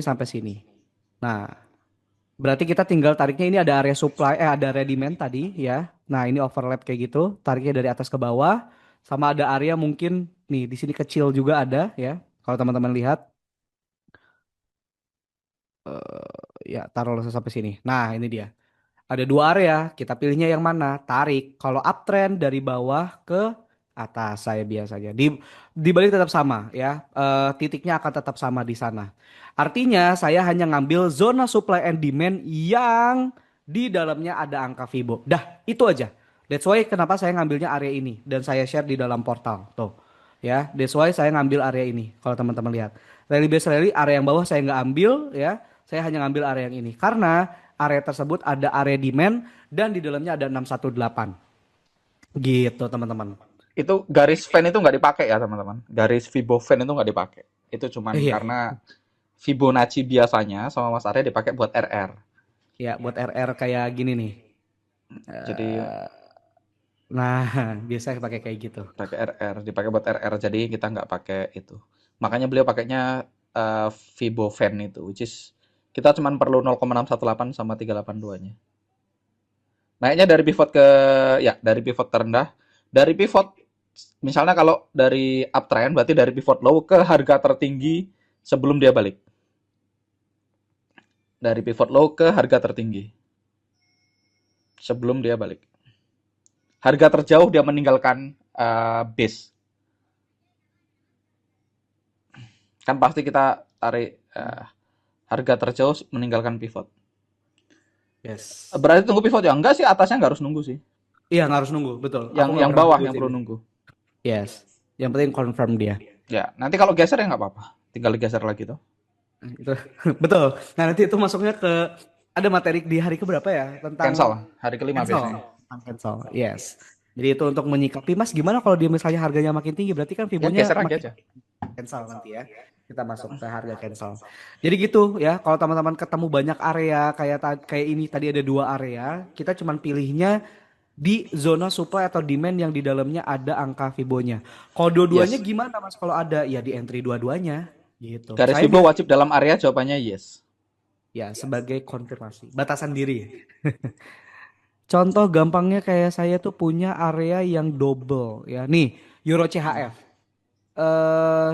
sampai sini. Nah, berarti kita tinggal tariknya ini ada area supply, ada area demand tadi ya. Nah, ini overlap kayak gitu, tariknya dari atas ke bawah, sama ada area mungkin nih di sini kecil juga ada ya. Kalau teman-teman lihat, ya taruh sampai sini. Nah, ini dia. Ada dua area, kita pilihnya yang mana? Tarik. Kalau uptrend dari bawah ke atas saya biasanya. Di balik tetap sama ya. Titiknya akan tetap sama di sana. Artinya saya hanya ngambil zona supply and demand yang di dalamnya ada angka Fibo. Dah, itu aja. That's why kenapa saya ngambilnya area ini dan saya share di dalam portal. Tuh. Ya, that's why saya ngambil area ini. Kalau teman-teman lihat. Rally base rally area yang bawah saya nggak ambil ya. Saya hanya ngambil area yang ini karena area tersebut ada area demand dan di dalamnya ada 618. Gitu, teman-teman. Itu garis fan itu nggak dipakai ya teman-teman. Garis Fibo fan itu nggak dipakai. Itu cuman Iya, karena Fibonacci biasanya sama Mas Arya dipakai buat RR. ya buat RR kayak gini nih. Jadi Nah, biasa pakai kayak gitu. pakai RR, dipakai buat RR. Jadi kita nggak pakai itu. Makanya beliau pakainya Fibo fan itu, which is kita cuman perlu 0,618 sama 382-nya. Naiknya dari pivot ke dari pivot terendah, dari pivot misalnya kalau dari uptrend berarti dari pivot low ke harga tertinggi sebelum dia balik. Dari pivot low ke harga tertinggi sebelum dia balik. Harga terjauh dia meninggalkan base. Kan pasti kita tarik harga terjauh meninggalkan pivot. Yes. Berarti tunggu pivot ya? Enggak sih, atasnya nggak harus nunggu sih. Iya, nggak harus nunggu, betul. Aku Yang nggak yang pernah bawah nunggu yang sih. perlu nunggu. Yes. Yang penting confirm dia. Ya, nanti kalau geser ya nggak apa-apa. Tinggal digeser lagi tuh. Itu betul. Nah, nanti itu masuknya ke ada materi di hari keberapa ya Cancel tentang hari kelima cancel. biasanya. Tentang cancel. Yes. Jadi itu untuk menyikapi Mas gimana kalau dia misalnya harganya makin tinggi berarti kan Ya Fibonya geser lagi makin aja. cancel nanti ya. Kita masuk ke harga cancel. Jadi gitu ya, kalau teman-teman ketemu banyak area kayak ini tadi ada dua area, kita cuman pilihnya di zona supply atau demand yang di dalamnya ada angka Fibonya. Kalau dua-duanya Yes. gimana Mas kalau ada? Ya di entry dua-duanya gitu. Garis Saya Fibo bilang wajib dalam area jawabannya yes. ya sebagai konfirmasi, batasan diri. Contoh gampangnya kayak saya tuh punya area yang double ya. Nih, Euro CHF.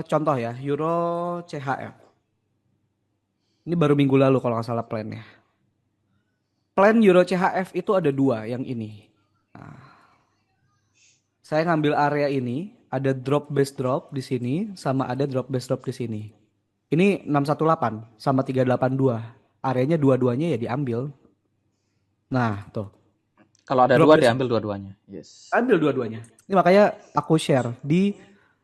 Contoh ya, Euro CHF. Ini baru minggu lalu kalau nggak salah plannya. Plan Euro CHF itu ada dua yang ini. Saya ngambil area ini, ada drop base drop di sini, sama ada drop base drop di sini. Ini 618 sama 382. Areanya dua-duanya ya diambil. Nah, tuh. Kalau ada Drop dua base diambil dua-duanya. Yes. ambil dua-duanya. Ini makanya aku share di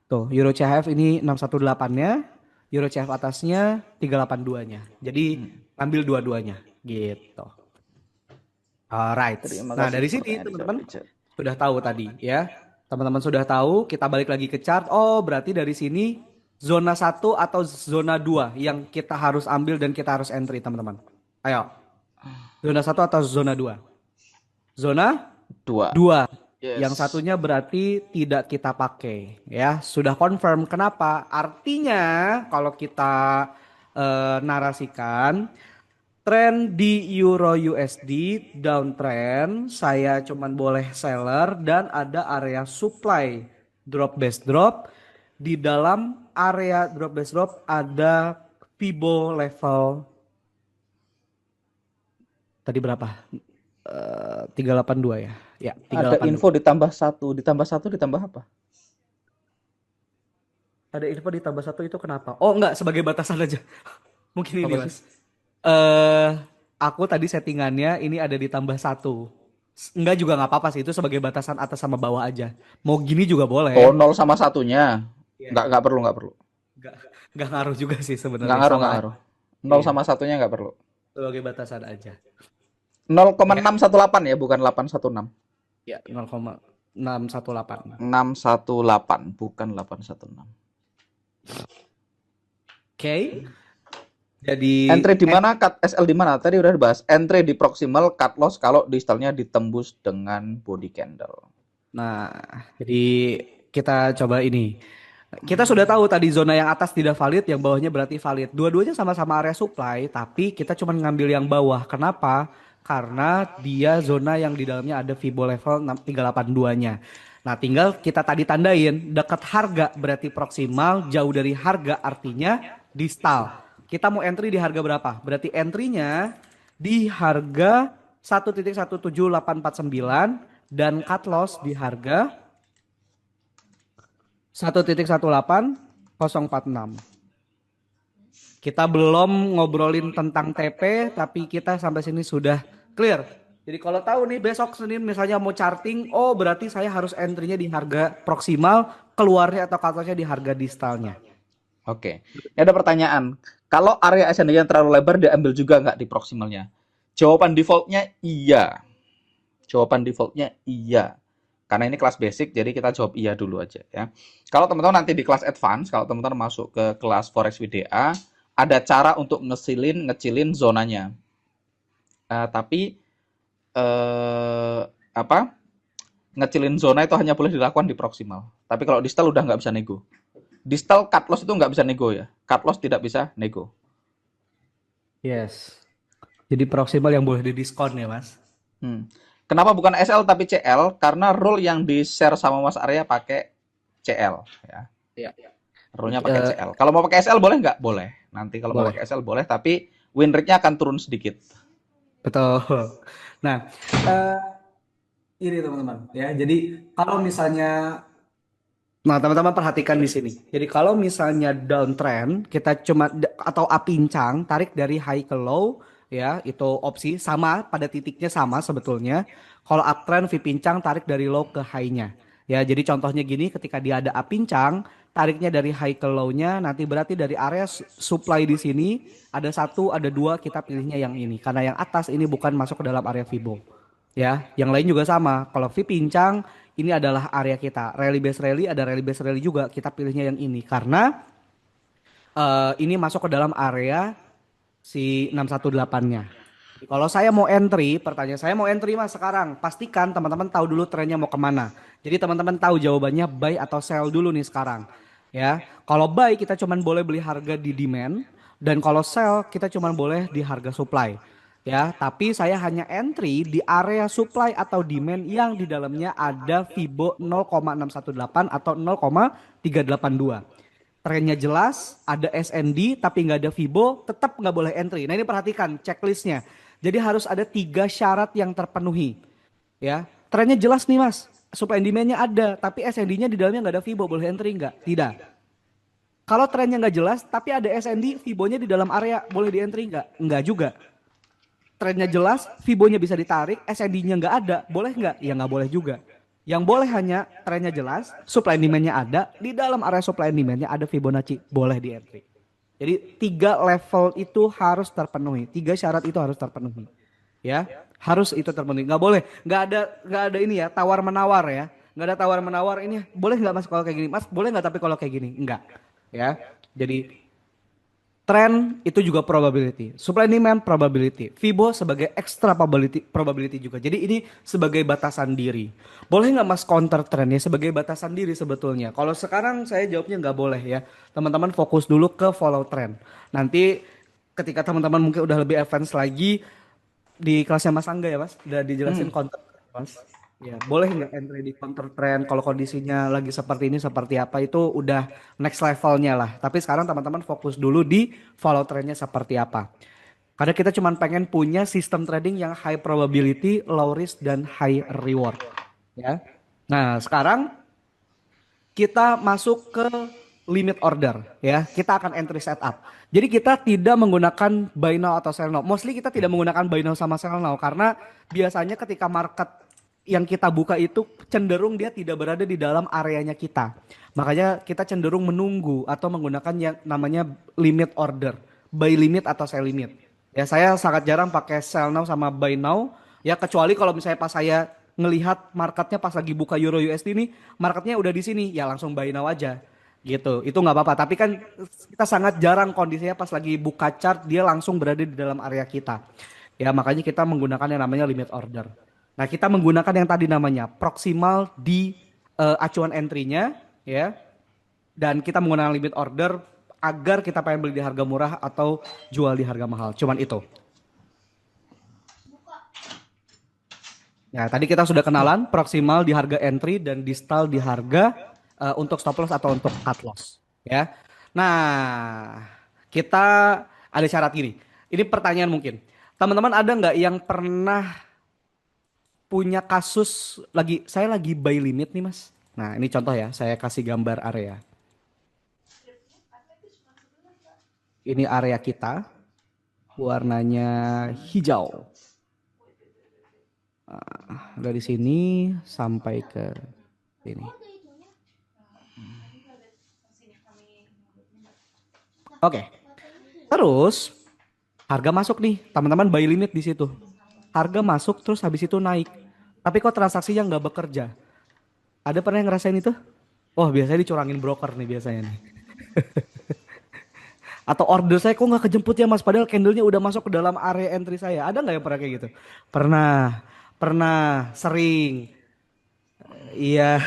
tuh Euro CHF ini 618-nya, Euro CHF atasnya 382-nya. Jadi ambil dua-duanya gitu. Alright. Terima Nah, kasih dari sini pertanyaan dijawab teman-teman Richard. sudah tahu tadi ya. Teman-teman sudah tahu, kita balik lagi ke chart. Oh, berarti dari sini zona satu atau zona 2 yang kita harus ambil dan kita harus entry, teman-teman. Ayo, zona satu atau zona 2? Zona Dua. 2. Yang Yes. satunya berarti tidak kita pakai ya. Sudah confirm. Kenapa? Artinya kalau kita narasikan tren di Euro USD downtrend, saya cuman boleh seller dan ada area supply drop base drop. Di dalam area drop base drop ada Fibo level tadi berapa? 382 ya. Ya, Ada info 382. ditambah satu ditambah apa? Ada info ditambah satu itu kenapa? Oh enggak, sebagai batasan aja. Mungkin ini Apa sih? mas. Eh, aku tadi settingannya ini ada ditambah satu. Enggak juga nggak apa-apa sih itu sebagai batasan atas sama bawah aja. Mau gini juga Oh, boleh. nol sama satunya. Iya. Nggak perlu, nggak perlu. Enggak nggak ngaruh juga sih Nggak sebenarnya ngaruh, sama nggak aja. ngaruh. Nol Iya, sama satunya nggak perlu. sebagai batasan aja. 0,618 ya, bukan 816. Ya, 0,618. 618, bukan 816. Oke. Jadi Entry di mana, cut SL di mana? Tadi udah dibahas. Entry di proximal, cut loss kalau distalnya ditembus dengan body candle. nah, jadi kita coba ini. Kita sudah tahu tadi zona yang atas tidak valid, yang bawahnya berarti valid. Dua-duanya sama-sama area supply, tapi kita cuma ngambil yang bawah. Kenapa? Karena dia zona yang di dalamnya ada Fibo level 382-nya. Nah, tinggal kita tadi tandain dekat harga berarti proksimal, jauh dari harga artinya distal. Kita mau entry di harga berapa? Berarti entry-nya di harga 1.17849 dan cut loss di harga 1.18046. Kita belum ngobrolin tentang TP, tapi kita sampai sini sudah clear. Jadi kalau tahu nih besok Senin misalnya mau charting, oh berarti saya harus entry-nya di harga proksimal, keluarnya atau cut loss-nya di harga distalnya. Oke, ini ada pertanyaan. Kalau area SND yang terlalu lebar diambil juga nggak di proximalnya? Jawaban defaultnya iya. Jawaban defaultnya iya. Karena ini kelas basic, jadi kita jawab iya dulu aja ya. Kalau teman-teman nanti di kelas advance, kalau teman-teman masuk ke kelas Forex WDA, ada cara untuk ngecilin zonanya. Tapi apa? Ngecilin zona itu hanya boleh dilakukan di proximal. Tapi kalau distal udah nggak bisa nego. Distal cut loss itu nggak bisa nego ya. Cut loss tidak bisa nego. Yes. Jadi proksimal yang boleh didiskon ya, Mas. Hmm. Kenapa bukan SL tapi CL? Karena rule yang di-share sama Mas Arya pakai CL ya. Iya. Rule-nya pakai Eh, CL. Kalau mau pakai SL boleh nggak? Boleh. Nanti kalau mau pakai boleh. SL boleh, tapi win rate-nya akan turun sedikit. Betul. Nah, eh, ini teman-teman ya. Jadi kalau misalnya nah, teman-teman perhatikan di sini. Jadi kalau misalnya downtrend, kita cuma atau apincang, tarik dari high ke low, ya, itu opsi sama pada titiknya sama sebetulnya. Kalau uptrend, V pincang, tarik dari low ke high-nya. Ya, jadi contohnya gini, ketika dia ada apincang, tariknya dari high ke low-nya, nanti berarti dari area supply di sini ada satu, ada dua, kita pilihnya yang ini. Karena yang atas ini bukan masuk ke dalam area Fibo. Ya, yang lain juga sama. Kalau V pincang ini adalah area kita. Rally base rally ada rally base rally juga. Kita pilihnya yang ini karena ini masuk ke dalam area si 618-nya. Kalau saya mau entry, pertanyaan saya mau entry mas sekarang. Pastikan teman-teman tahu dulu trennya mau kemana. Jadi teman-teman tahu jawabannya buy atau sell dulu nih sekarang. Ya, kalau buy kita cuman boleh beli harga di demand dan kalau sell kita cuman boleh di harga supply. Ya, tapi saya hanya entry di area supply atau demand yang di dalamnya ada Fibo 0,618 atau 0,382. Trennya jelas, ada SND tapi nggak ada Fibo, tetap nggak boleh entry. Nah ini perhatikan checklistnya. Jadi harus ada tiga syarat yang terpenuhi. Ya, trennya jelas nih mas, supply and demand-nya ada, tapi SND-nya di dalamnya nggak ada Fibo, boleh entry nggak? Tidak. Kalau trennya nggak jelas, tapi ada SND, Fibo-nya di dalam area, boleh di entry nggak? Nggak juga. Trennya jelas, Fibo-nya bisa ditarik, SND-nya nggak ada, boleh nggak? Ya nggak boleh juga. Yang boleh hanya trennya jelas, supply and demand-nya ada, di dalam area supply and demand-nya ada Fibonacci, boleh di entry. Jadi tiga level itu harus terpenuhi, tiga syarat itu harus terpenuhi, ya harus itu terpenuhi. Nggak boleh, nggak ada ini ya tawar menawar ya, nggak ada tawar menawar ini boleh nggak mas kalau kayak gini, mas boleh nggak tapi kalau kayak gini, nggak, ya. Jadi trend itu juga probability. Supply demand probability. Fibo sebagai extra probability juga. Jadi ini sebagai batasan diri. Boleh nggak mas counter trend ya sebagai batasan diri sebetulnya. Kalau sekarang saya jawabnya nggak boleh ya. Teman-teman fokus dulu ke follow trend. Nanti ketika teman-teman mungkin udah lebih advance lagi di kelasnya Mas Angga ya Mas, udah dijelasin Hmm. counter trend, Mas. Ya, boleh nggak entry di counter trend kalau kondisinya lagi seperti ini seperti apa itu udah next levelnya lah. Tapi sekarang teman-teman fokus dulu di follow trendnya seperti apa. Karena kita cuma pengen punya sistem trading yang high probability, low risk dan high reward. Ya. Nah, sekarang kita masuk ke limit order ya. Kita akan entry setup. Jadi kita tidak menggunakan buy now atau sell now. Mostly kita tidak menggunakan buy now sama sell now karena biasanya ketika market yang kita buka itu cenderung dia tidak berada di dalam areanya kita. Makanya kita cenderung menunggu atau menggunakan yang namanya limit order, buy limit atau sell limit. Ya saya sangat jarang pakai sell now sama buy now. Ya kecuali kalau misalnya pas saya ngelihat marketnya pas lagi buka Euro USD nih, marketnya udah di sini, ya langsung buy now aja. Gitu. Itu nggak apa-apa. Tapi kan kita sangat jarang kondisinya pas lagi buka chart dia langsung berada di dalam area kita. Ya makanya kita menggunakan yang namanya limit order. Nah kita menggunakan yang tadi namanya proximal di acuan entry-nya, ya Dan kita menggunakan limit order agar kita pengen beli di harga murah atau jual di harga mahal. Cuman itu. Ya, tadi kita sudah kenalan proksimal di harga entry dan distal di harga untuk stop loss atau untuk cut loss. Ya. Nah, kita ada syarat gini. Ini pertanyaan mungkin. Teman-teman ada nggak yang pernah punya kasus saya lagi buy limit nih Mas. Nah, ini contoh ya, saya kasih gambar area. Ini area kita, warnanya hijau. Dari sini sampai ke sini. Oke. Terus harga masuk nih, teman-teman buy limit di situ. Harga masuk terus habis itu naik. Tapi kok transaksinya nggak bekerja? Ada pernah yang ngerasain itu? Oh, biasanya dicurangin broker nih biasanya nih. Atau order saya kok nggak kejemput ya Mas, padahal candlenya udah masuk ke dalam area entry saya. Ada nggak yang pernah kayak gitu? Pernah, pernah, sering. Iya.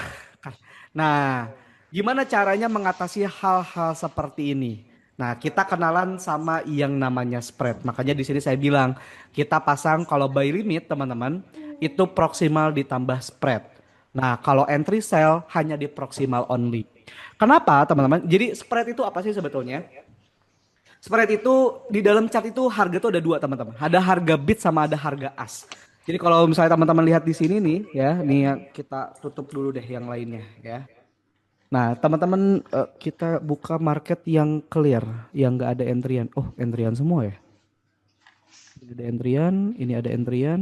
Nah, gimana caranya mengatasi hal-hal seperti ini? Nah, kita kenalan sama yang namanya spread. Makanya di sini saya bilang, kita pasang kalau buy limit, teman-teman, itu proksimal ditambah spread. Nah, kalau entry sell hanya di proksimal only. Kenapa, teman-teman? Jadi spread itu apa sih sebetulnya? Spread itu di dalam chart itu harga tuh ada dua teman-teman. Ada harga bid sama ada harga as. Jadi kalau misalnya teman-teman lihat di sini nih ya, nih yang kita tutup dulu deh yang lainnya ya. Nah teman-teman kita buka market yang clear, yang nggak ada entryan. Oh entryan semua ya. Ini ada entryan, ini ada entryan.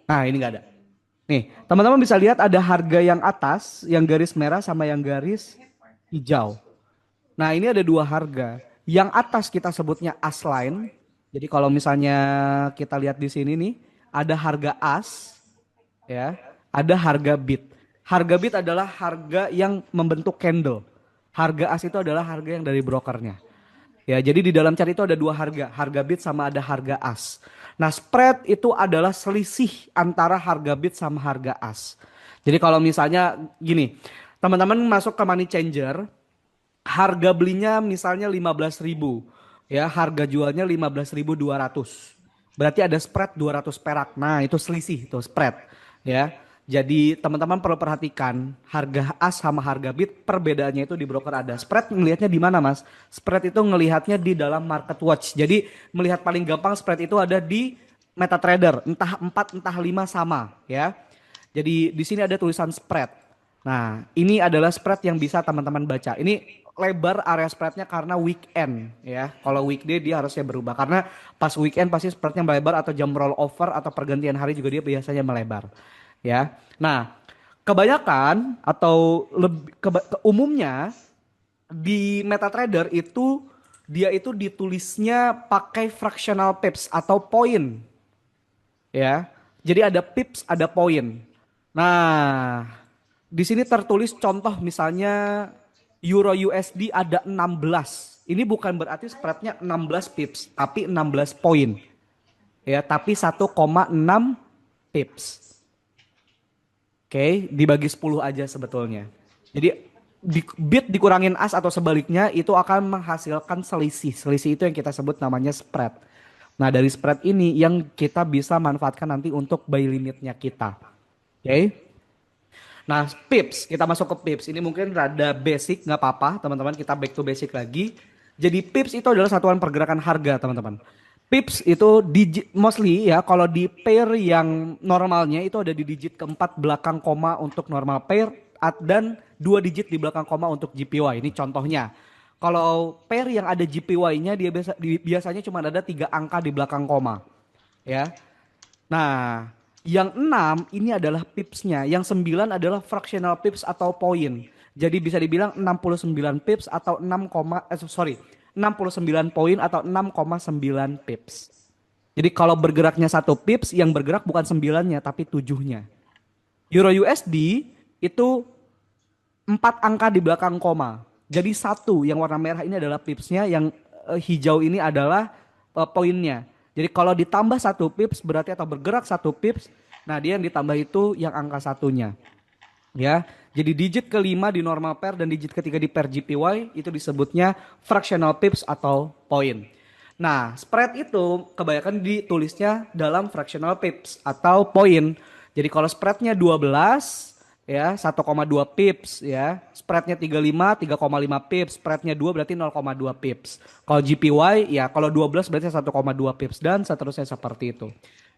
Nah ini nggak ada. Nih teman-teman bisa lihat ada harga yang atas, yang garis merah sama yang garis hijau. Nah, ini ada dua harga. Yang atas kita sebutnya as line. Jadi kalau misalnya kita lihat di sini nih, ada harga as, ya, ada harga bid. Harga bid adalah harga yang membentuk candle. Harga as itu adalah harga yang dari brokernya. Ya, jadi di dalam chart itu ada dua harga bid sama ada harga as. Nah, spread itu adalah selisih antara harga bid sama harga as. Jadi kalau misalnya gini, teman-teman masuk ke money changer, harga belinya misalnya 15.000 ya, harga jualnya 15.200. Berarti ada spread 200 perak. Nah, itu selisih, itu spread ya. Jadi teman-teman perlu perhatikan harga as sama harga bid perbedaannya itu di broker ada. Spread ngelihatnya di mana, Mas? Spread itu ngelihatnya di dalam market watch. Jadi melihat paling gampang spread itu ada di MetaTrader, entah 4 entah 5 sama ya. Jadi di sini ada tulisan spread. Nah, ini adalah spread yang bisa teman-teman baca. Ini lebar area spreadnya karena weekend ya. Kalau weekday dia harusnya berubah karena pas weekend pasti spreadnya melebar atau jam roll over atau pergantian hari juga dia biasanya melebar ya. Nah, kebanyakan atau umumnya di MetaTrader itu dia itu ditulisnya pakai fractional pips atau poin ya. Jadi ada pips, ada poin. Nah, di sini tertulis contoh misalnya Euro USD ada 16. Ini bukan berarti spreadnya 16 pips, tapi 16 poin. Ya, tapi 1,6 pips. Oke, dibagi 10 aja sebetulnya. Jadi bit dikurangin as atau sebaliknya itu akan menghasilkan selisih. Selisih itu yang kita sebut namanya spread. Nah, dari spread ini yang kita bisa manfaatkan nanti untuk buy limitnya kita. Oke. Nah, pips, kita masuk ke pips. Ini mungkin rada basic, nggak apa-apa, teman-teman. Kita back to basic lagi. Jadi pips itu adalah satuan pergerakan harga, teman-teman. Pips itu digit mostly ya, kalau di pair yang normalnya itu ada di digit keempat belakang koma untuk normal pair dan 2 digit di belakang koma untuk GPY. Ini contohnya. Kalau pair yang ada GPY-nya dia biasanya cuma ada 3 angka di belakang koma. Ya. Nah, yang 6 ini adalah pipsnya, yang 9 adalah fractional pips atau poin. Jadi bisa dibilang 69 pips atau 69 poin atau 6,9 pips. Jadi kalau bergeraknya 1 pips, yang bergerak bukan 9-nya tapi 7-nya. Euro USD itu 4 angka di belakang koma. Jadi 1 yang warna merah ini adalah pipsnya, yang hijau ini adalah poinnya. Jadi kalau ditambah 1 pips berarti atau bergerak 1 pips, nah dia yang ditambah itu yang angka satunya. Ya, Jadi digit kelima di normal pair dan digit ketiga di pair JPY itu disebutnya fractional pips atau poin. Nah, spread itu kebanyakan ditulisnya dalam fractional pips atau poin. Jadi kalau spreadnya 12 ya 1,2 pips ya. Spreadnya 35 3,5 pips, spreadnya 2 berarti 0,2 pips. Kalau GPY ya kalau 12 berarti 1,2 pips dan seterusnya seperti itu.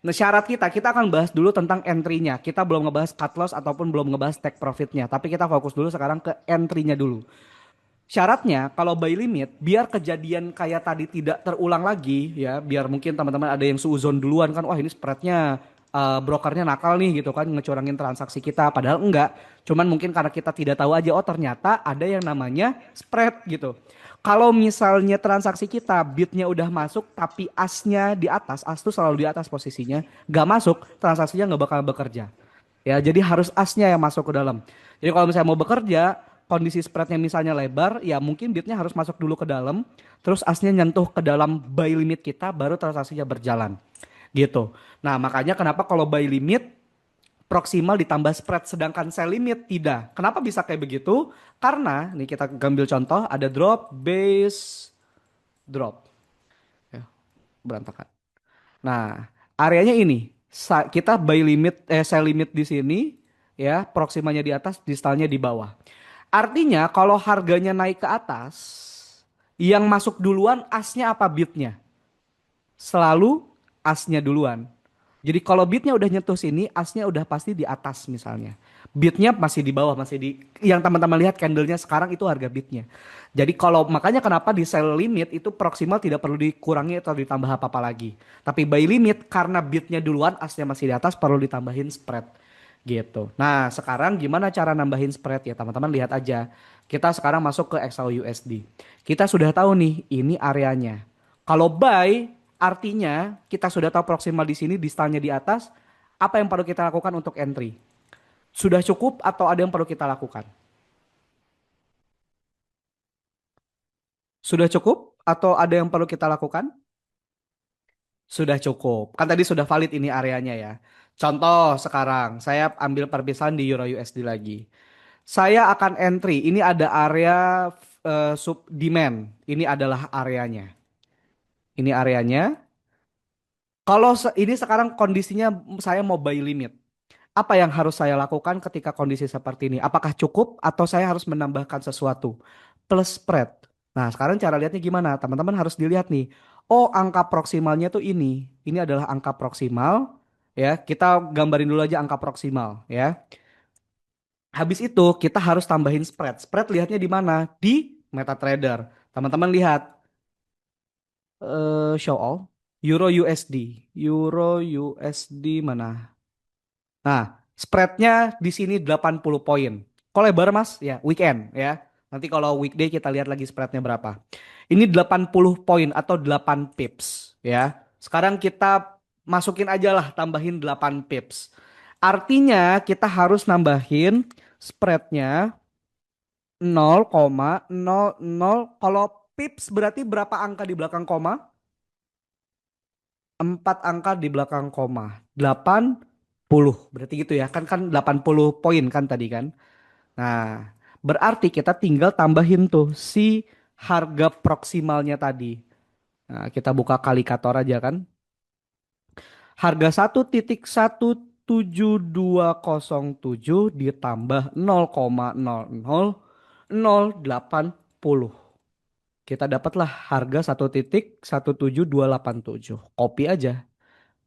Nah, syarat kita akan bahas dulu tentang entry-nya. Kita belum ngebahas cut loss ataupun belum ngebahas take profit-nya. Tapi kita fokus dulu sekarang ke entry-nya dulu. Syaratnya kalau buy limit biar kejadian kayak tadi tidak terulang lagi ya, biar mungkin teman-teman ada yang suuzon duluan kan, wah ini spreadnya brokernya nakal nih gitu kan ngecurangin transaksi kita padahal enggak. Cuman mungkin karena kita tidak tahu aja oh ternyata ada yang namanya spread gitu. Kalau misalnya transaksi kita bidnya udah masuk tapi asnya di atas, as tuh selalu di atas posisinya, nggak masuk, transaksinya nggak bakal bekerja. Ya, jadi harus asnya yang masuk ke dalam. Jadi kalau misalnya mau bekerja, kondisi spreadnya misalnya lebar, ya mungkin bidnya harus masuk dulu ke dalam, terus asnya nyentuh ke dalam buy limit kita, baru transaksinya berjalan. Gitu. Nah, makanya kenapa kalau buy limit proksimal ditambah spread, sedangkan sell limit tidak. Kenapa bisa kayak begitu? Karena, nih kita ambil contoh, ada drop, base, drop. Ya, berantakan. Nah, areanya ini. Kita buy limit sell limit di sini ya, proksimanya di atas, distalnya di bawah. Artinya kalau harganya naik ke atas, yang masuk duluan asnya apa bidnya? Selalu asnya duluan. Jadi kalau bidnya udah nyentuh sini, asnya udah pasti di atas misalnya. Bidnya masih di bawah, masih di yang teman-teman lihat candlenya sekarang itu harga bidnya. Jadi kalau makanya kenapa di sell limit itu proksimal tidak perlu dikurangi atau ditambah apa-apa lagi. Tapi buy limit karena bidnya duluan, asnya masih di atas perlu ditambahin spread gitu. Nah sekarang gimana cara nambahin spread ya teman-teman lihat aja. Kita sekarang masuk ke XAUUSD. Kita sudah tahu nih ini areanya. Kalau buy artinya kita sudah tahu proksimal di sini, distance di atas. Apa yang perlu kita lakukan untuk entry? Sudah cukup atau ada yang perlu kita lakukan? Sudah cukup atau ada yang perlu kita lakukan? Sudah cukup. Kan tadi sudah valid ini areanya ya. Contoh sekarang saya ambil perpisahan di Euro USD lagi. Saya akan entry. Ini ada area sub demand. Ini adalah areanya. Ini areanya. Kalau ini sekarang kondisinya saya mau buy limit. Apa yang harus saya lakukan ketika kondisi seperti ini? Apakah cukup atau saya harus menambahkan sesuatu? Plus spread. Nah, sekarang cara lihatnya gimana? Teman-teman harus dilihat nih. Oh, angka proksimalnya tuh ini. Ini adalah angka proksimal. Ya, kita gambarin dulu aja angka proksimal ya. Habis itu kita harus tambahin spread. Spread lihatnya di mana? Di MetaTrader. Teman-teman lihat show all Euro USD. Euro USD mana? Nah, spreadnya di sini 80 poin. Kalau lebar Mas, ya weekend ya. Nanti kalau weekday kita lihat lagi spreadnya berapa. Ini 80 poin atau 8 pips ya. Sekarang kita masukin aja lah tambahin 8 pips. Artinya kita harus nambahin spreadnya 0,00. Kalau pips berarti berapa angka di belakang koma? 4 angka di belakang koma. 80. Berarti gitu ya. Kan kan 80 poin kan tadi kan. Nah, berarti kita tinggal tambahin tuh si harga proksimalnya tadi. Nah, kita buka kalkulator aja kan. Harga 1,17207 ditambah 0,0008. Kita dapatlah harga 1,17287. Copy aja.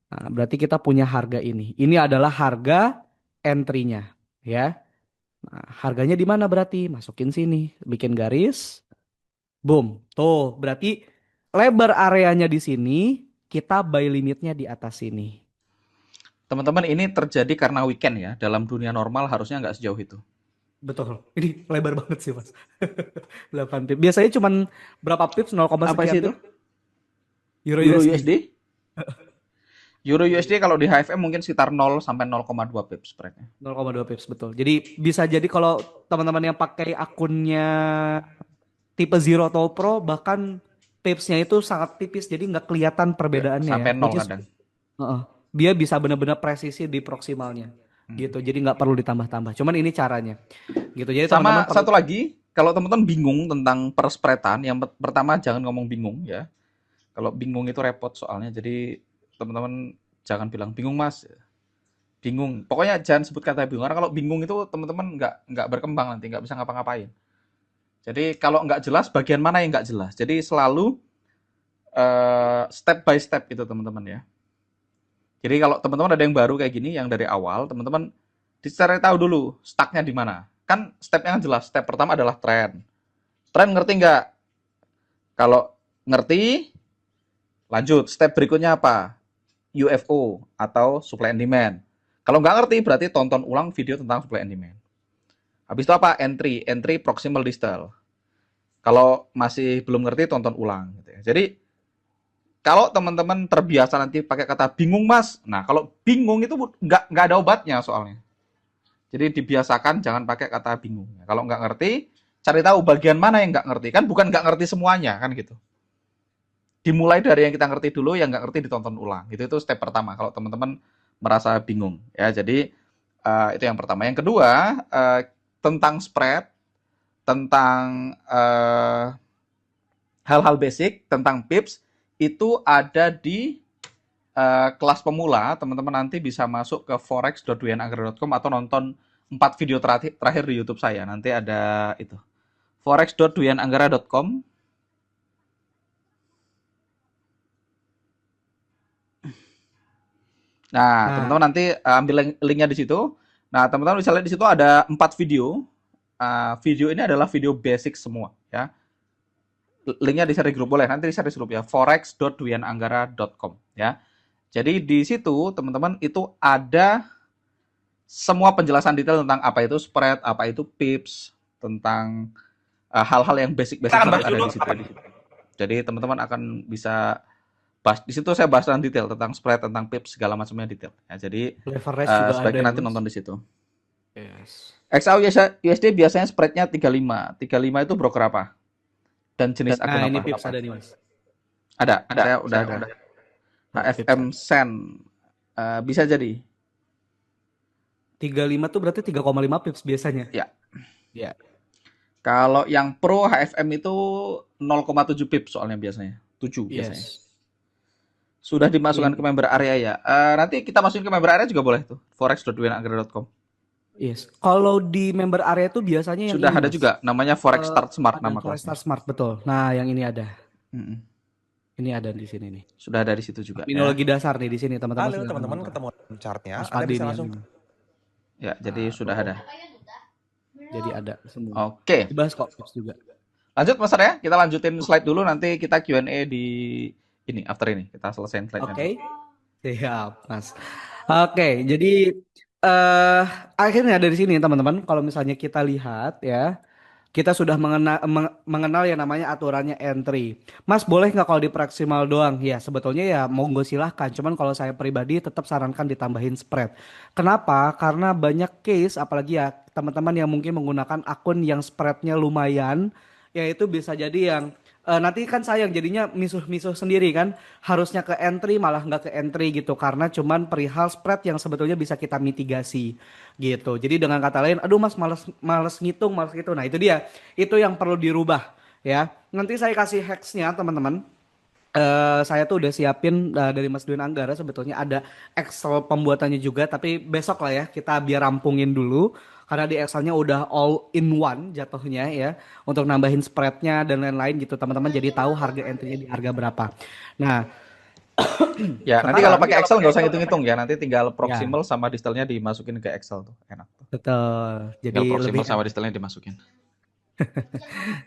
Nah, berarti kita punya harga ini. Ini adalah harga entry-nya, ya. Nah, harganya di mana berarti? Masukin sini, bikin garis, boom. Tuh, berarti lebar areanya di sini, kita buy limitnya di atas sini. Teman-teman, ini terjadi karena weekend ya. Dalam dunia normal harusnya nggak sejauh itu. Betul. Ini lebar banget sih, Mas. 8 pip. Biasanya cuman berapa pips? 0, Apa sekian sih itu? pip. Euro Euro USD. USD? Euro USD kalau di HFM mungkin sekitar 0 sampai 0,2 pips spreadnya. 0,2 pips betul. Jadi bisa jadi kalau teman-teman yang pakai akunnya tipe Zero atau Pro bahkan tipsnya itu sangat tipis jadi nggak kelihatan Ya, perbedaannya ya. sampai Which 0 is kadang. heeh, dia bisa benar-benar presisi di proksimalnya. Hmm. gitu. Jadi nggak perlu ditambah-tambah. Cuman ini caranya, gitu. Jadi teman-teman Sama perlu. satu lagi, kalau teman-teman bingung tentang perspreadan, yang pertama jangan ngomong bingung ya. Kalau bingung itu repot soalnya. Jadi teman-teman jangan bilang bingung mas, bingung. Pokoknya jangan sebut kata bingung. Karena kalau bingung itu teman-teman nggak berkembang nanti, nggak bisa ngapa-ngapain. Jadi kalau nggak jelas, bagian mana yang nggak jelas. Jadi selalu step by step itu teman-teman ya. Jadi kalau teman-teman ada yang baru kayak gini, yang dari awal, teman-teman dicari tahu dulu stucknya di mana. Kan stepnya yang jelas. Step pertama adalah tren. Tren ngerti nggak? Kalau ngerti, lanjut. Step berikutnya apa? UFO atau supply and demand. Kalau nggak ngerti, berarti tonton ulang video tentang supply and demand. Habis itu apa? Entry proximal distal. Kalau masih belum ngerti, tonton ulang. Gitu ya. Jadi kalau teman-teman terbiasa nanti pakai kata bingung mas, nah kalau bingung itu nggak ada obatnya soalnya. Jadi dibiasakan jangan pakai kata bingung. Kalau nggak ngerti, cari tahu bagian mana yang nggak ngerti. Kan bukan nggak ngerti semuanya kan gitu. Dimulai dari yang kita ngerti dulu, yang nggak ngerti ditonton ulang. Itu step pertama. Kalau teman-teman merasa bingung, ya. Jadi itu yang pertama. Yang kedua tentang spread, tentang hal-hal basic, tentang pips itu ada di kelas pemula. Teman-teman nanti bisa masuk ke forex.dwiananggra.com atau nonton 4 video terakhir di YouTube saya. Nanti ada itu. forex.dwiananggra.com. Nah, Nah, teman-teman nanti ambil linknya di situ. Nah, teman-teman bisa lihat di situ ada 4 video. Video ini adalah video basic semua ya. Linknya di share di grup boleh, nanti di share di grup ya. forex.dwiananggara.com ya. Jadi di situ teman-teman itu ada semua penjelasan detail tentang apa itu spread, apa itu pips, tentang hal-hal yang basic-basic Kita akan itu bahas ada dulu di situ. apa nih? Jadi teman-teman akan bisa bahas di situ, saya bahas tentang detail tentang spread, tentang pips segala macamnya detail. Ya, jadi leverage juga ada sebaiknya ya nanti mas. nonton di situ. Yes. XAU USD biasanya spreadnya 35. 35 itu broker apa? Dan jenis akun Nah ini apa? pips ada nih mas. Ada, saya udah ada. Nah, pips HFM ada. Sen bisa jadi. 35 tuh berarti 3,5 pips biasanya. Ya. Ya. Kalau yang pro HFM itu 0,7 pips soalnya biasanya. 7 biasanya. Yes. Sudah dimasukkan ke Ini. member area ya. Nanti kita masukin ke member area juga boleh tuh. forex.dwiananggra.com. Yes. Kalau di member area tuh biasanya yang Sudah ini ada mas. juga namanya Forex Start Smart Ada nama Forex kelasnya. Star Smart betul. Nah yang ini ada. Mm-mm. Ini ada di sini nih. Sudah ada di situ juga ya. Terminologi dasar nih di sini teman-teman. Halo Silahkan teman-teman, nonton. ketemu chartnya. Mas Anda Fadli bisa nih langsung. yang ini. Ya, jadi Nah, sudah tuh. ada. Jadi ada semua. Oke. Dibahas kok pips juga. Lanjut Mas ya. Kita lanjutin slide dulu, nanti kita Q&A di ini after ini. Kita selesaiin slide-nya Oke. dulu. Siap, Mas. Oke, jadi akhirnya dari sini teman-teman, kalau misalnya kita lihat ya, kita sudah mengenal yang namanya aturannya entry. Mas, boleh nggak kalau di maksimal doang? Ya, sebetulnya ya monggo silahkan. Cuman kalau saya pribadi tetap sarankan ditambahin spread. Kenapa? Karena banyak case, apalagi ya teman-teman yang mungkin menggunakan akun yang spreadnya lumayan, ya itu bisa jadi yang nanti kan sayang jadinya misuh-misuh sendiri kan. Harusnya ke entry malah nggak ke entry gitu. Karena cuman perihal spread yang sebetulnya bisa kita mitigasi gitu. Jadi dengan kata lain, aduh mas males males ngitung, males gitu. Nah itu dia, itu yang perlu dirubah ya. Nanti saya kasih hacksnya teman-teman. Saya tuh udah siapin dari Mas Dwi Anggara sebetulnya ada Excel pembuatannya juga, tapi besok lah ya kita biar rampungin dulu karena di Excelnya udah all in one jatuhnya ya untuk nambahin spreadnya dan lain-lain gitu teman-teman jadi tahu harga entry-nya di harga berapa. Nah Ya, nanti kalau sekarang pakai Excel nggak usah ngitung-ngitung ya. Nanti tinggal ya proximal sama distelnya dimasukin ke Excel tuh. Enak tuh. betul jadi Tinggal lebih proximal sama distelnya dimasukin.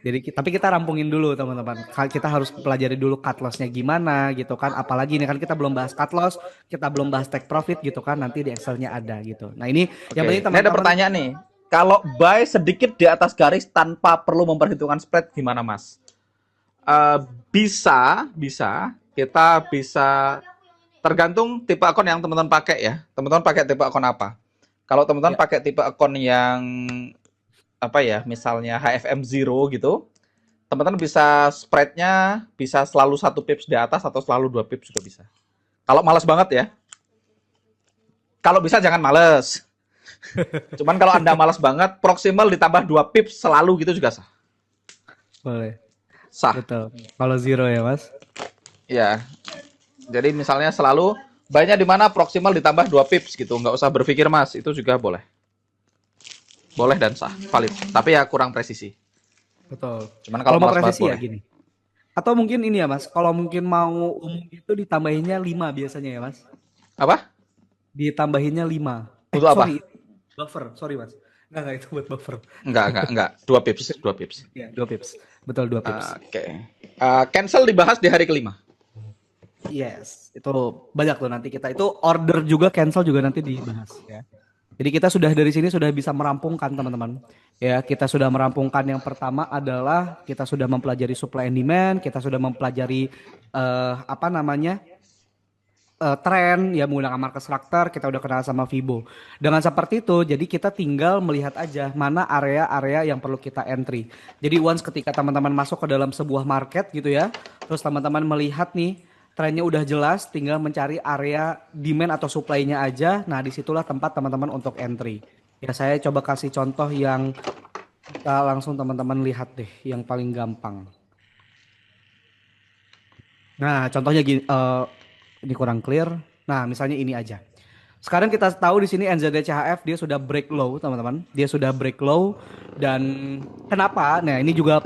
Jadi tapi kita rampungin dulu teman-teman. Kita harus pelajari dulu cut loss-nya gimana gitu kan. Apalagi ini kan kita belum bahas cut loss, kita belum bahas take profit gitu kan. Nanti di Excel-nya ada gitu. Nah ini yang penting Oke, ini ada teman-teman. pertanyaan nih. Kalau buy sedikit di atas garis tanpa perlu memperhitungkan spread gimana Mas? Bisa. Kita bisa tergantung tipe akun yang teman-teman pakai ya. Teman-teman pakai tipe akun apa? Kalau teman-teman Ya, pakai tipe akun yang apa ya, misalnya HFM Zero gitu, teman-teman bisa spreadnya bisa selalu 1 pips di atas atau selalu 2 pips juga bisa. Kalau malas banget ya. Kalau bisa jangan males. Cuman kalau Anda malas banget, proximal ditambah 2 pips selalu gitu juga sah. Boleh. Sah. Betul. Kalau zero ya, Mas. Ya. Jadi misalnya selalu banyak di mana proximal ditambah 2 pips gitu. Nggak usah berpikir Mas, itu juga boleh. Boleh dan sah, valid. Tapi ya kurang presisi. Betul. Cuman kalau Kalau mau malas banget presisi ya boleh. gini. Atau mungkin ini ya, Mas. Kalau mungkin mau umum itu ditambahinnya 5 biasanya ya, Mas. Apa? Ditambahinnya 5. Butuh apa? Sorry. Buffer. Sorry, Mas. Enggak, itu buat buffer. Enggak. 2 pips, 2 pips. Ya, 2 pips. Betul, 2 pips. Oke. Cancel dibahas di hari kelima. Yes, itu banyak tuh nanti kita itu order juga cancel juga nanti dibahas ya. Jadi kita sudah dari sini sudah bisa merampungkan teman-teman. Ya, kita sudah merampungkan yang pertama adalah kita sudah mempelajari supply and demand, kita sudah mempelajari apa namanya? Tren ya menggunakan market structure, kita udah kenal sama Fibo. Dengan seperti itu, jadi kita tinggal melihat aja mana area-area yang perlu kita entry. Jadi once ketika teman-teman masuk ke dalam sebuah market gitu ya, terus teman-teman melihat nih trennya udah jelas, tinggal mencari area demand atau supply-nya aja. Nah, disitulah tempat teman-teman untuk entry. Ya, saya coba kasih contoh yang kita langsung teman-teman lihat deh, yang paling gampang. Nah, contohnya gini, ini kurang clear. Nah, misalnya ini aja. Sekarang kita tahu di sini NZDCHF dia sudah break low, teman-teman. Dia sudah break low dan kenapa? Nah, ini juga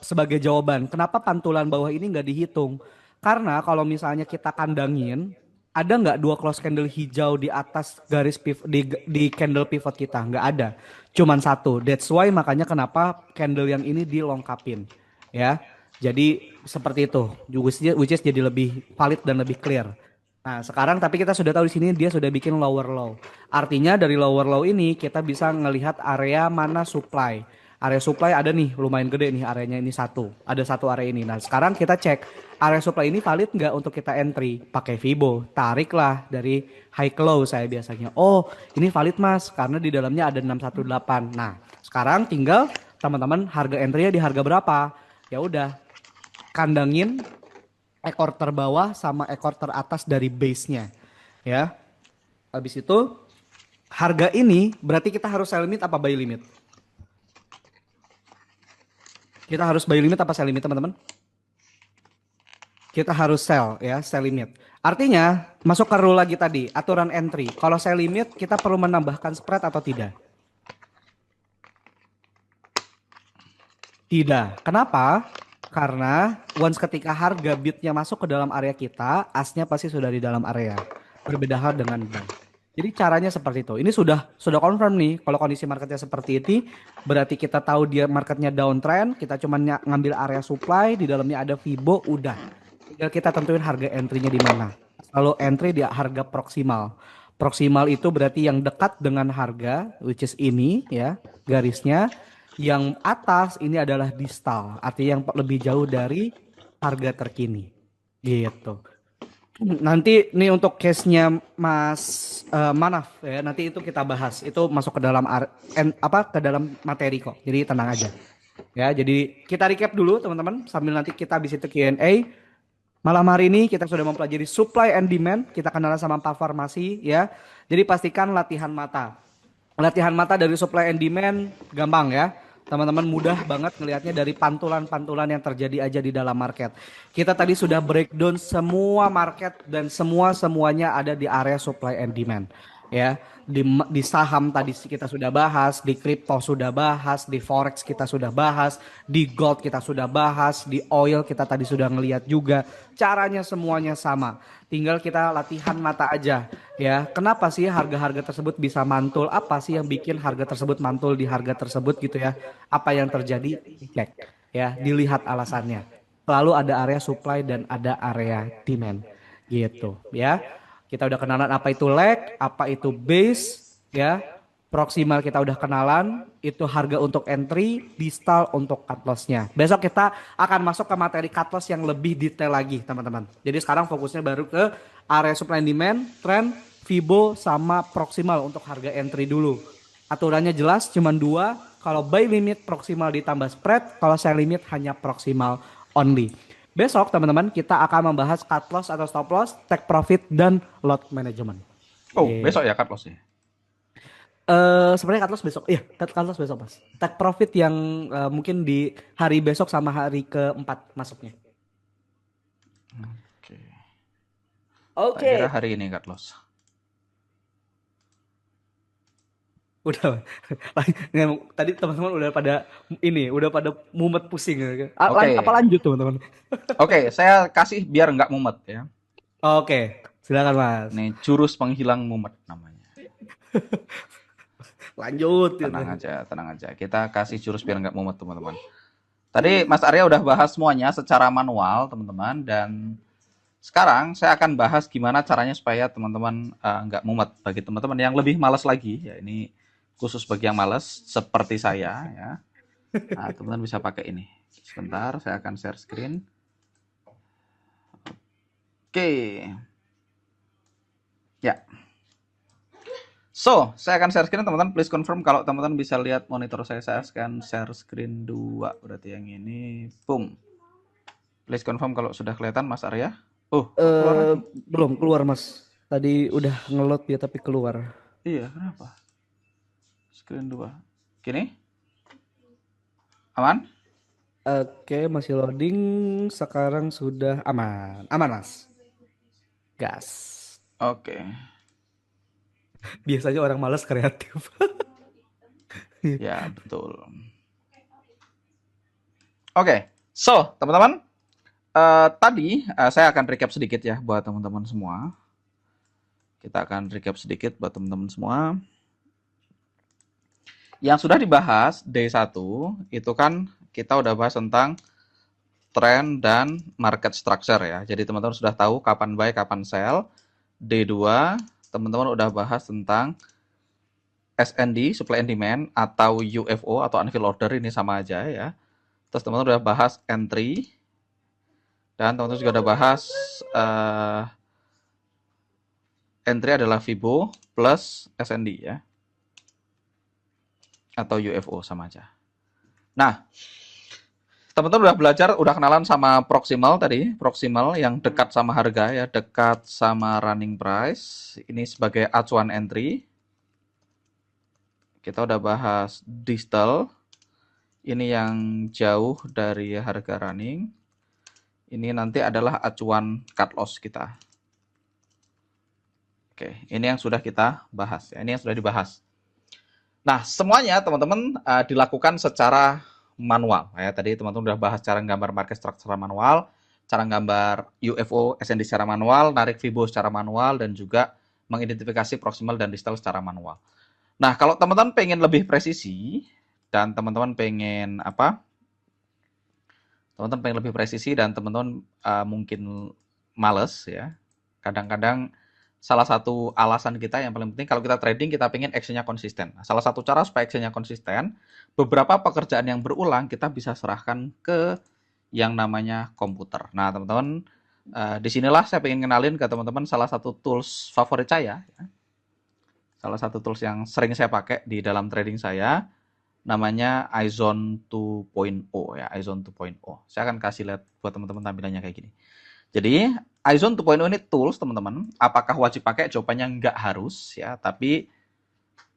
sebagai jawaban. Kenapa pantulan bawah ini nggak dihitung? Karena kalau misalnya kita kandangin, ada nggak dua close candle hijau di atas garis di candle pivot kita? Nggak ada. Cuman satu. That's why makanya kenapa candle yang ini dilongkapin. Ya. Jadi seperti itu. Which is jadi lebih valid dan lebih clear. Nah, sekarang tapi kita sudah tahu di sini dia sudah bikin lower low. Artinya dari lower low ini kita bisa ngelihat area mana supply. Area supply ada nih lumayan gede nih areanya ini satu. Ada satu area ini. Nah, sekarang kita cek area supply ini valid nggak untuk kita entry. Pakai Fibo. Tariklah dari high ke low saya biasanya. Oh, ini valid Mas karena di dalamnya ada 618. Nah, sekarang tinggal teman-teman harga entry-nya di harga berapa? Ya udah, kandangin ekor terbawah sama ekor teratas dari base-nya ya. Habis itu harga ini berarti kita harus sell limit apa buy limit? Kita harus buy limit apa sell limit teman-teman? Kita harus sell ya, sell limit. Artinya masuk ke rule lagi tadi, aturan entry. Kalau sell limit kita perlu menambahkan spread atau tidak? Tidak. Kenapa? Karena once ketika harga bidnya masuk ke dalam area kita, asnya pasti sudah di dalam area. Berbeda hal dengan buy. Jadi caranya seperti itu. Ini sudah confirm nih. Kalau kondisi marketnya seperti ini, berarti kita tahu dia marketnya downtrend. Kita cuma ngambil area supply, di dalamnya ada Fibo, udah. Tinggal kita tentuin harga entry-nya di mana. Selalu entry di harga proksimal. Proksimal itu berarti yang dekat dengan harga, which is ini ya, garisnya. Yang atas ini adalah distal, artinya yang lebih jauh dari harga terkini. Gitu. Nanti nih untuk case-nya Mas Manaf ya, nanti itu kita bahas. Itu masuk ke dalam ke dalam materi kok. Jadi tenang aja. Ya, jadi kita recap dulu teman-teman sambil nanti kita habis itu Q&A. Malam hari ini kita sudah mempelajari supply and demand, kita kenalan sama empat farmasi ya. Jadi pastikan latihan mata. Latihan mata dari supply and demand gampang ya. Teman-teman mudah banget ngelihatnya dari pantulan-pantulan yang terjadi aja di dalam market. Kita tadi sudah breakdown semua market dan semuanya ada di area supply and demand. Ya, di saham tadi kita sudah bahas, di crypto sudah bahas, di forex kita sudah bahas, di gold kita sudah bahas, di oil kita tadi sudah ngelihat juga. Caranya semuanya sama. Tinggal kita latihan mata aja ya. Kenapa sih harga-harga tersebut bisa mantul? Apa sih yang bikin harga tersebut mantul di harga tersebut gitu ya? Apa yang terjadi? Cek ya, dilihat alasannya. Selalu ada area supply dan ada area demand gitu ya. Kita udah kenalan apa itu lag, apa itu base ya. Proximal kita udah kenalan, itu harga untuk entry, distal untuk cut loss-nya. Besok kita akan masuk ke materi cut loss yang lebih detail lagi, teman-teman. Jadi sekarang fokusnya baru ke area supply and demand, trend, Fibo sama proximal untuk harga entry dulu. Aturannya jelas, cuma dua. Kalau buy limit proximal ditambah spread, kalau sell limit hanya proximal only. Besok teman-teman kita akan membahas cut loss atau stop loss, take profit, dan lot management. Oh, besok ya cut loss-nya. Sebenarnya cut loss besok. Iya, cut loss besok, Mas. Take profit yang mungkin di hari besok sama hari keempat masuknya. Oke. Tak kira Oke. hari ini cut loss. Udah. Tadi teman-teman udah pada udah pada mumet pusing. Ya. Apa Oke. lanjut, teman-teman? Oke, saya kasih biar nggak mumet ya. Oke, silakan, Mas. Ini jurus penghilang mumet namanya. Lanjut gitu. Tenang aja, tenang aja. Kita kasih jurus biar nggak mumet, teman-teman. Tadi Mas Arya udah bahas semuanya secara manual, teman-teman. Dan sekarang saya akan bahas gimana caranya supaya teman-teman nggak mumet. Bagi teman-teman yang lebih malas lagi, ya ini khusus bagi yang malas seperti saya ya. Nah, teman-teman bisa pakai ini. Sebentar, saya akan share screen. Oke. Ya. So, saya akan share screen, teman-teman. Please confirm kalau teman-teman bisa lihat monitor saya. Saya akan share screen 2. Berarti yang ini. Boom. Please confirm kalau sudah kelihatan, Mas Arya. Oh, kok keluar Eh, lagi? belum keluar, Mas. Tadi udah ngelot ya tapi keluar. Iya, kenapa? Screen 2. Gini? Aman? Oke, masih loading. Sekarang sudah aman. Aman, Mas. Gas. Oke. Biasanya orang malas kreatif. Ya, betul. Oke. So, teman-teman. Tadi saya akan recap sedikit ya buat teman-teman semua. Kita akan recap sedikit buat teman-teman semua. Yang sudah dibahas D1 itu kan kita udah bahas tentang trend dan market structure ya. Jadi teman-teman sudah tahu kapan buy, kapan sell. D2 teman-teman udah bahas tentang SND, supply and demand, atau UFO atau unfilled order, ini sama aja ya. Terus teman-teman udah bahas entry, dan teman-teman juga udah bahas entry adalah Fibo plus SND ya. Atau UFO sama aja. Nah, teman-teman udah belajar, udah kenalan sama proximal tadi, proximal yang dekat sama harga ya, dekat sama running price. Ini sebagai acuan entry. Kita udah bahas distal. Ini yang jauh dari harga running. Ini nanti adalah acuan cut loss kita. Oke, ini yang sudah kita bahas ya. Ini yang sudah dibahas. Nah, semuanya teman-teman dilakukan secara manual. Ya, tadi teman-teman udah bahas cara gambar market structure secara manual, cara gambar UFO SND secara manual, narik Fibo secara manual, dan juga mengidentifikasi proximal dan distal secara manual. Nah, kalau teman-teman pengen lebih presisi dan teman-teman pengen apa? Teman-teman pengen lebih presisi dan teman-teman mungkin males ya. Kadang-kadang salah satu alasan kita yang paling penting kalau kita trading kita pengen actionnya konsisten. Nah, salah satu cara supaya actionnya konsisten, beberapa pekerjaan yang berulang kita bisa serahkan ke yang namanya komputer. Nah, teman-teman, disinilah saya pengen kenalin ke teman-teman salah satu tools favorit saya. Ya. Salah satu tools yang sering saya pakai di dalam trading saya, namanya iZone 2.0 ya, iZone 2.0. Saya akan kasih lihat buat teman-teman tampilannya kayak gini. Jadi, iZone 2.0 ini tools, teman-teman. Apakah wajib pakai? Jawabannya nggak harus ya, tapi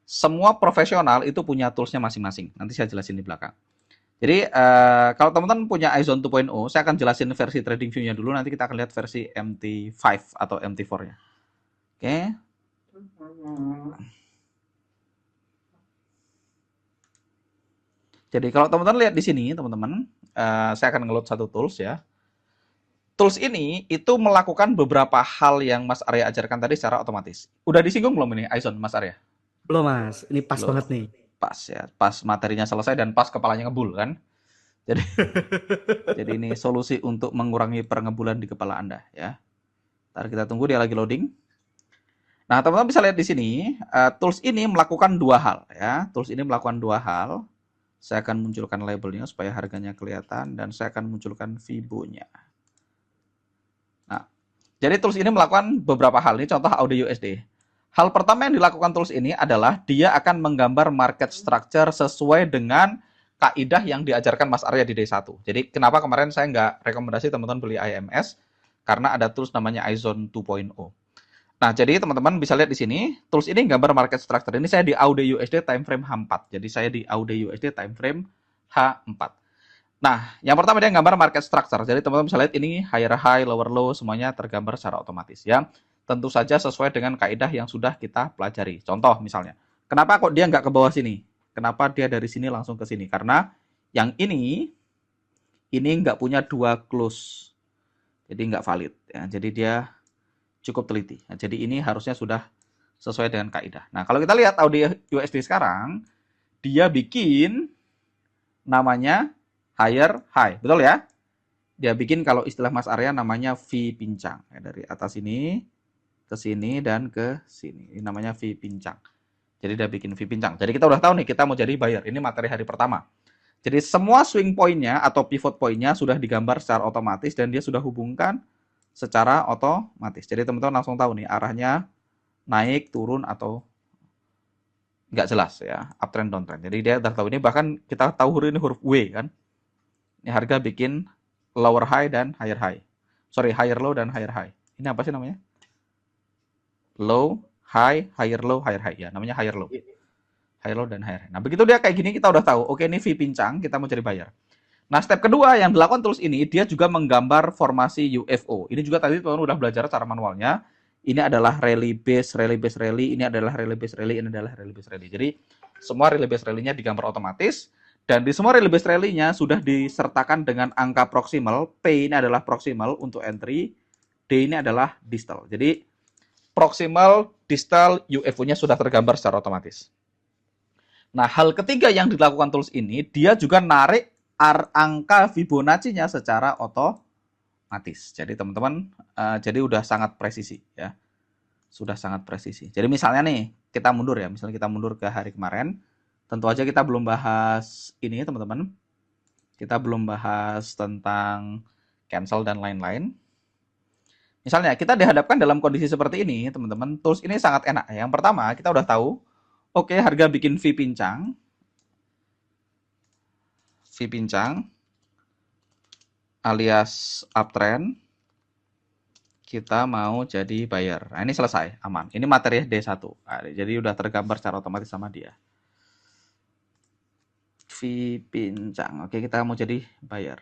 semua profesional itu punya toolsnya masing-masing. Nanti saya jelasin di belakang. Jadi, kalau teman-teman punya iZone 2.0, saya akan jelasin versi trading view-nya dulu. Nanti kita akan lihat versi MT5 atau MT4-nya. Oke. Jadi, kalau teman-teman lihat di sini, teman-teman, saya akan ngeload satu tools ya. Tools ini itu melakukan beberapa hal yang Mas Arya ajarkan tadi secara otomatis. Udah disinggung belum ini iZone, Mas Arya? Belum, Mas. Ini pas Belum. banget nih. Pas ya, pas materinya selesai dan pas kepalanya ngebul kan. Jadi jadi ini solusi untuk mengurangi pengebulan di kepala Anda ya. Ntar kita tunggu dia lagi loading. Nah, teman-teman bisa lihat di sini, tools ini melakukan dua hal ya. Tools ini melakukan dua hal. Saya akan munculkan labelnya supaya harganya kelihatan dan saya akan munculkan Fibo-nya. Nah, jadi tools ini melakukan beberapa hal. Ini contoh audio USD. Hal pertama yang dilakukan tools ini adalah dia akan menggambar market structure sesuai dengan kaidah yang diajarkan Mas Arya di D1. Jadi kenapa kemarin saya nggak rekomendasi teman-teman beli IMS? Karena ada tools namanya iZone 2.0. Nah, jadi teman-teman bisa lihat di sini, tools ini gambar market structure. Ini saya di AUD USD time frame H4. Jadi saya di AUD USD time frame H4. Nah, yang pertama dia gambar market structure. Jadi teman-teman bisa lihat ini higher high, lower low, semuanya tergambar secara otomatis ya. Tentu saja sesuai dengan kaidah yang sudah kita pelajari. Contoh misalnya, kenapa kok dia nggak ke bawah sini? Kenapa dia dari sini langsung ke sini? Karena yang ini nggak punya dua close. Jadi nggak valid. Ya. Jadi dia cukup teliti. Nah, jadi ini harusnya sudah sesuai dengan kaidah. Nah, kalau kita lihat audio USD sekarang, dia bikin namanya higher high. Betul ya? Dia bikin kalau istilah Mas Arya namanya V pincang. Ya, dari atas ini ke sini dan ke sini. Ini namanya V pincang. Jadi dia bikin V pincang. Jadi kita udah tahu nih kita mau jadi buyer. Ini materi hari pertama. Jadi semua swing point-nya atau pivot point-nya sudah digambar secara otomatis dan dia sudah hubungkan secara otomatis. Jadi teman-teman langsung tahu nih arahnya naik, turun atau nggak jelas ya, uptrend, downtrend. Jadi dia udah tahu ini, bahkan kita tahu huruf ini huruf W kan. Ini harga bikin lower high dan higher high. Sorry, higher low dan higher high. Ini apa sih namanya? Low, high, higher low, higher high ya. Namanya higher low. Higher low dan higher high. Nah, begitu dia kayak gini kita udah tahu, oke ini V pincang, kita mau cari buyer. Nah, step kedua yang dilakukan tools ini, dia juga menggambar formasi UFO. Ini juga tadi teman-teman udah belajar cara manualnya. Ini adalah rally base, rally base, rally. Ini adalah rally base, rally. Ini adalah rally base, rally. Jadi, semua rally base, rally-nya digambar otomatis. Dan di semua rally base, rally-nya sudah disertakan dengan angka proximal. P ini adalah proximal untuk entry. D ini adalah distal. Jadi, proximal, distal, UFO-nya sudah tergambar secara otomatis. Nah, hal ketiga yang dilakukan tools ini, dia juga narik angka Fibonacci-nya secara otomatis. Jadi teman-teman, jadi udah sangat presisi ya, sudah sangat presisi. Jadi misalnya nih kita mundur ya, misalnya kita mundur ke hari kemarin, tentu aja kita belum bahas ini teman-teman, kita belum bahas tentang cancel dan lain-lain. Misalnya kita dihadapkan dalam kondisi seperti ini, teman-teman, tools ini sangat enak. Yang pertama kita udah tahu, oke harga bikin V pincang, V pincang alias uptrend, kita mau jadi buyer. Nah, ini selesai, aman. Ini materi D1. Nah, jadi udah tergambar secara otomatis sama dia. V pincang. Oke, kita mau jadi buyer.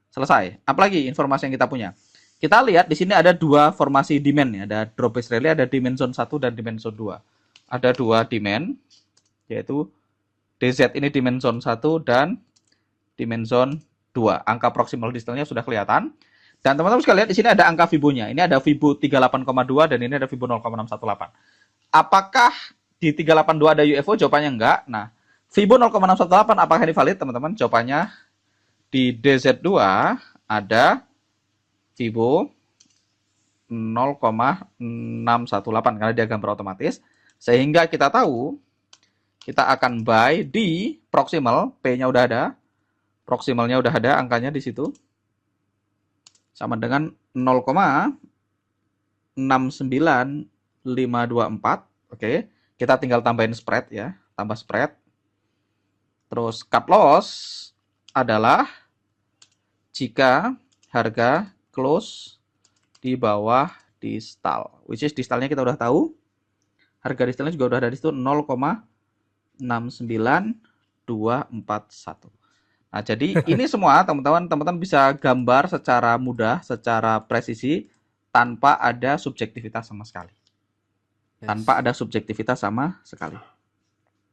Selesai. Apalagi informasi yang kita punya? Kita lihat di sini ada dua formasi demand ya. Ada drop base rally, ada demand zone 1 dan demand zone 2. Ada dua demand, yaitu DZ ini demand zone 1 dan demand zone 2. Angka proximal distance-nya sudah kelihatan. Dan teman-teman sekalian lihat di sini ada angka Fibo-nya. Ini ada Fibo 38,2 dan ini ada Fibo 0,618. Apakah di 382 ada UFO? Jawabannya enggak. Nah, Fibo 0,618 apakah ini valid, teman-teman? Jawabannya di DZ2 ada Fibo 0,618 karena dia gambar otomatis. Sehingga kita tahu kita akan buy di proximal, P-nya udah ada. Proximalnya udah ada angkanya di situ. Sama dengan 0,69524. Oke, kita tinggal tambahin spread ya, tambah spread. Terus cut loss adalah jika harga close di bawah distal, which is distalnya kita udah tahu. Harga distalnya juga udah ada di situ 0,69241. Nah, jadi ini semua teman-teman bisa gambar secara mudah, secara presisi, tanpa ada subjektivitas sama sekali. Tanpa Yes. ada subjektivitas sama sekali.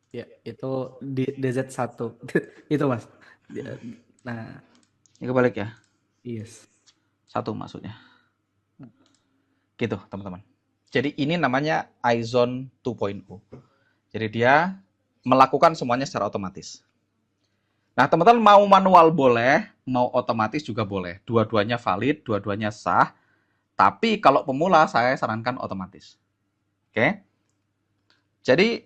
Ya, itu di DZ1. Itu, Mas. Nah, Ini kebalik ya, yes. satu maksudnya. Gitu, teman-teman. Jadi ini namanya iZone 2.0. Jadi dia melakukan semuanya secara otomatis. Nah, teman-teman mau manual boleh, mau otomatis juga boleh. Dua-duanya valid, dua-duanya sah. Tapi kalau pemula saya sarankan otomatis. Oke? Jadi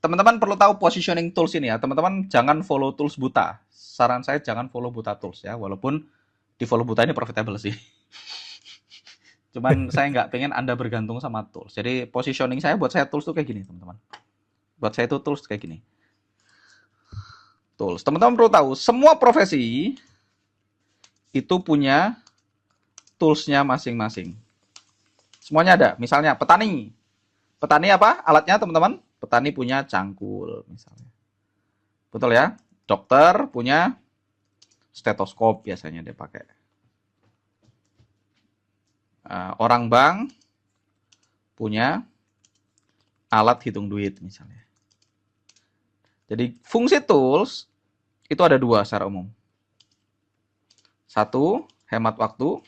teman-teman perlu tahu positioning tools ini ya. Teman-teman jangan follow tools buta. Saran saya jangan follow buta tools ya. Walaupun di follow buta ini profitable sih. Cuman saya nggak pengen Anda bergantung sama tools. Jadi positioning saya buat saya tools tuh kayak gini, teman-teman. Buat saya itu tools kayak gini. Tools. Teman-teman perlu tahu, semua profesi itu punya toolsnya masing-masing. Semuanya ada. Misalnya petani. Petani apa alatnya teman-teman? Petani punya cangkul misalnya. Betul ya? Dokter punya stetoskop biasanya dia pakai. Orang bank punya alat hitung duit misalnya. Jadi fungsi tools itu ada dua secara umum. Satu, hemat waktu.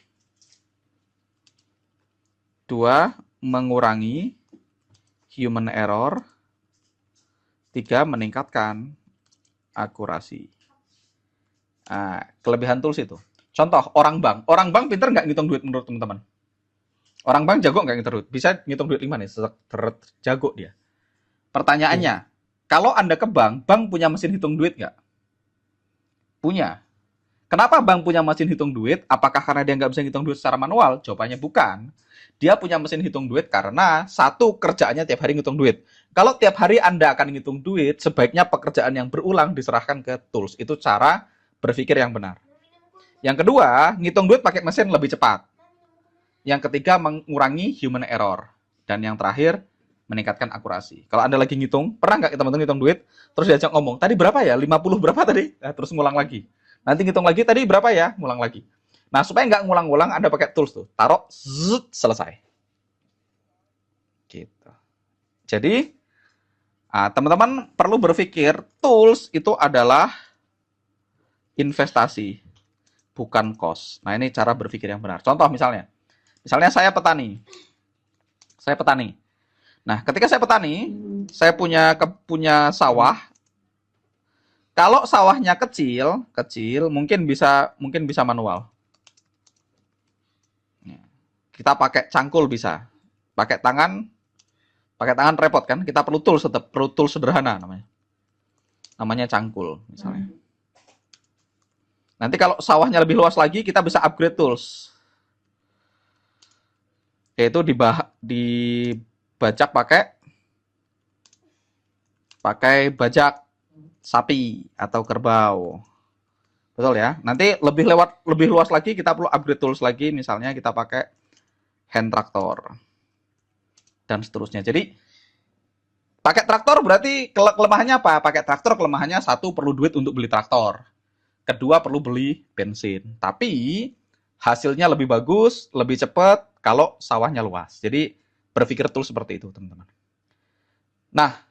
Dua, mengurangi human error. Tiga, meningkatkan akurasi. Kelebihan tools itu. Contoh, orang bank. Orang bank pinter nggak ngitung duit menurut teman-teman? Orang bank jago nggak ngitung duit? Bisa ngitung duit 5 nih, jago dia. Iya. Pertanyaannya, kalau Anda ke bank punya mesin hitung duit nggak? Punya. Kenapa bank punya mesin hitung duit? Apakah karena dia nggak bisa hitung duit secara manual? Jawabannya bukan. Dia punya mesin hitung duit karena satu, kerjaannya tiap hari ngitung duit. Kalau tiap hari Anda akan ngitung duit, sebaiknya pekerjaan yang berulang diserahkan ke tools. Itu cara berpikir yang benar. Yang kedua, ngitung duit pakai mesin lebih cepat. Yang ketiga, mengurangi human error. Dan yang terakhir, meningkatkan akurasi. Kalau Anda lagi ngitung, pernah nggak teman-teman ngitung duit, terus diajak ngomong, tadi berapa ya? 50 berapa tadi? Nah, terus ngulang lagi. Nanti ngitung lagi, tadi berapa ya? Ngulang lagi. Nah, supaya nggak ngulang-ngulang, Anda pakai tools tuh. Taruh, zzz, selesai. Gitu. Jadi, teman-teman perlu berpikir, tools itu adalah investasi, bukan cost. Nah, ini cara berpikir yang benar. Contoh misalnya saya petani. Saya petani. Nah, ketika saya petani, saya punya sawah. Kalau sawahnya kecil, kecil mungkin bisa manual. Kita pakai cangkul bisa. Pakai tangan repot kan? Kita perlu tools tetap, perlu tools sederhana namanya. Namanya cangkul misalnya. Nanti kalau sawahnya lebih luas lagi, kita bisa upgrade tools. Yaitu dibajak pakai bajak sapi atau kerbau. Betul ya. Nanti lebih luas lagi kita perlu upgrade tools lagi, misalnya kita pakai hand traktor dan seterusnya. Jadi pakai traktor berarti kelemahannya apa? Pakai traktor kelemahannya satu, perlu duit untuk beli traktor. Kedua, perlu beli bensin. Tapi hasilnya lebih bagus, lebih cepat kalau sawahnya luas. Jadi berpikir tools seperti itu, teman-teman. Nah,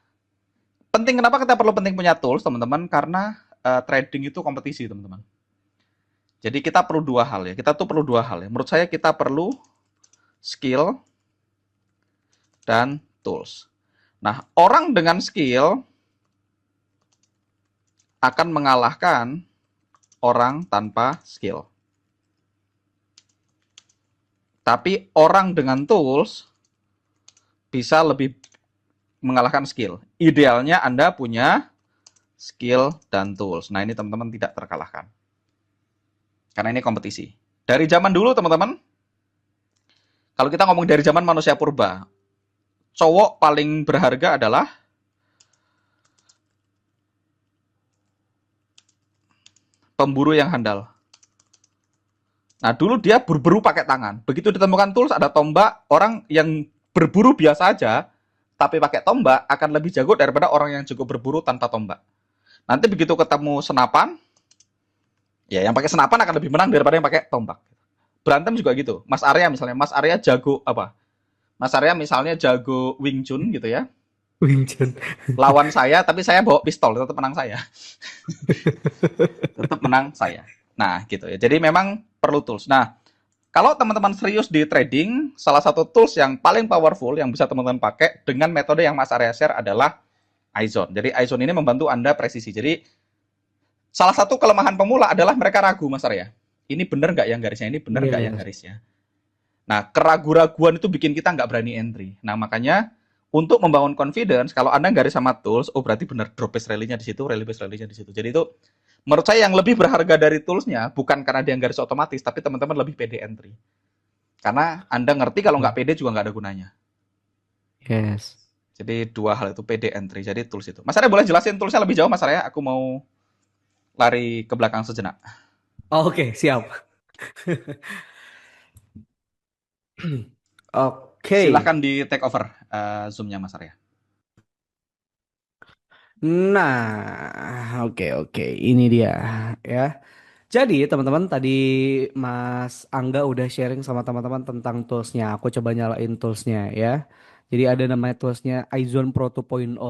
kenapa kita perlu penting punya tools, teman-teman? Karena trading itu kompetisi, teman-teman. Jadi kita perlu dua hal ya. Kita tuh perlu dua hal ya. Menurut saya kita perlu skill dan tools. Nah, orang dengan skill akan mengalahkan orang tanpa skill. Tapi orang dengan tools bisa lebih mengalahkan skill. Idealnya Anda punya skill dan tools. Nah, ini teman-teman tidak terkalahkan. Karena ini kompetisi. Dari zaman dulu, teman-teman, kalau kita ngomong dari zaman manusia purba, cowok paling berharga adalah pemburu yang handal. Nah, dulu dia berburu pakai tangan. Begitu ditemukan tools, ada tombak, orang yang berburu biasa aja, tapi pakai tombak, akan lebih jago daripada orang yang cukup berburu tanpa tombak. Nanti begitu ketemu senapan, ya yang pakai senapan akan lebih menang daripada yang pakai tombak. Berantem juga gitu. Mas Arya misalnya, Mas Arya jago apa? Mas Arya misalnya jago Wing Chun gitu ya. Wing Chun. Lawan saya, tapi saya bawa pistol, tetap menang saya. Tetap menang saya. Nah, gitu ya. Jadi memang perlu tools. Nah, kalau teman-teman serius di trading, salah satu tools yang paling powerful yang bisa teman-teman pakai dengan metode yang Mas Arya share adalah iZone. Jadi iZone ini membantu Anda presisi. Jadi salah satu kelemahan pemula adalah mereka ragu, Mas Arya. Ini benar nggak yang garisnya? Ini benar Iya, nggak iya. yang garisnya? Nah, keraguan-raguan itu bikin kita nggak berani entry. Nah, makanya untuk membangun confidence, kalau Anda garis sama tools, oh berarti benar drop base rally-nya di situ, rally base rally-nya di situ. Jadi itu menurut saya yang lebih berharga dari toolsnya bukan karena dia garis otomatis, tapi teman-teman lebih pede entry. Karena Anda ngerti kalau nggak pede juga nggak ada gunanya. Yes. Jadi dua hal itu pede entry, jadi tools itu. Mas Arya boleh jelasin toolsnya lebih jauh, Mas Arya? Aku mau lari ke belakang sejenak. Oke, siap. Oke. Silahkan di take over Zoom-nya Mas Arya. Nah, oke oke, ini dia ya. Jadi teman-teman tadi Mas Angga udah sharing sama teman-teman tentang toolsnya. Aku coba nyalain toolsnya ya. Jadi ada namanya toolsnya iZone Pro 2.0.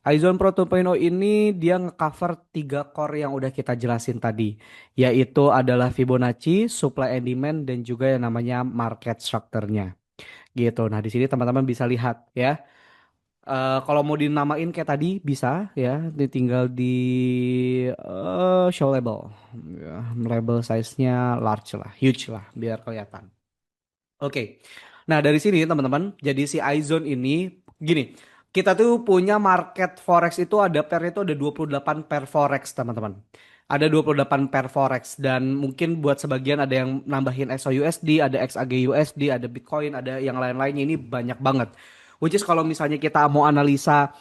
iZone Pro 2.0 ini dia ngecover tiga core yang udah kita jelasin tadi, yaitu adalah Fibonacci, supply and demand, dan juga yang namanya market structure-nya. Gitu. Nah di sini teman-teman bisa lihat ya. Kalau mau dinamain kayak tadi bisa ya, tinggal di show label, ya, label size-nya large lah, huge lah, biar kelihatan. Oke, nah dari sini teman-teman, jadi si iZone ini gini, kita tuh punya market forex itu ada pair itu ada 28 pair forex teman-teman. Ada 28 pair forex dan mungkin buat sebagian ada yang nambahin XOUSD, ada XAGUSD, ada Bitcoin, ada yang lain-lainnya ini banyak banget. Which is kalau misalnya kita mau analisa,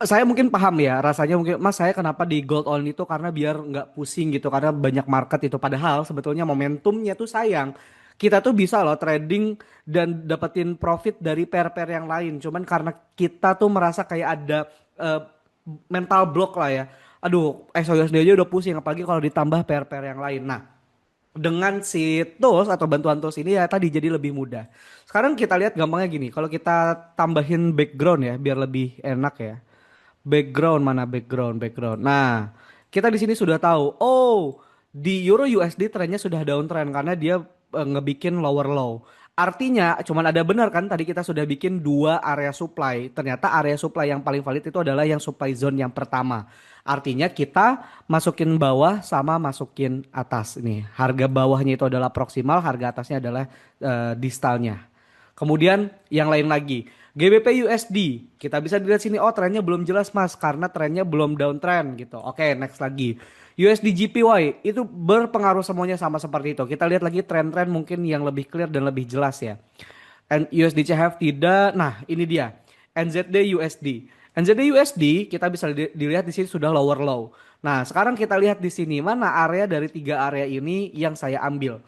saya mungkin paham ya rasanya mungkin Mas saya kenapa di gold only itu karena biar nggak pusing gitu karena banyak market itu padahal sebetulnya momentumnya tuh sayang kita tuh bisa loh trading dan dapetin profit dari pair-pair yang lain. Cuman karena kita tuh merasa kayak ada eh, mental block lah ya. Aduh, SOSD aja udah pusing apalagi kalau ditambah pair-pair yang lain. Nah, dengan si tools atau bantuan tools ini ya tadi jadi lebih mudah. Sekarang kita lihat gampangnya gini, kalau kita tambahin background ya biar lebih enak ya. Background mana background. Nah, kita di sini sudah tahu. Oh, di Euro USD trennya sudah downtrend karena dia ngebikin lower low. Artinya, cuman ada benar kan tadi kita sudah bikin dua area supply. Ternyata area supply yang paling valid itu adalah yang supply zone yang pertama. Artinya kita masukin bawah sama masukin atas. Ini harga bawahnya itu adalah proksimal, harga atasnya adalah distalnya. Kemudian yang lain lagi. GBP USD, kita bisa dilihat sini, oh trennya belum jelas mas, karena trennya belum downtrend gitu. Oke, next lagi. USD GPY, itu berpengaruh semuanya sama seperti itu. Kita lihat lagi tren-tren mungkin yang lebih clear dan lebih jelas ya. And USD CHF tidak, nah ini dia. NZD USD. NZD USD kita bisa dilihat di sini sudah lower low. Nah, sekarang kita lihat di sini mana area dari tiga area ini yang saya ambil.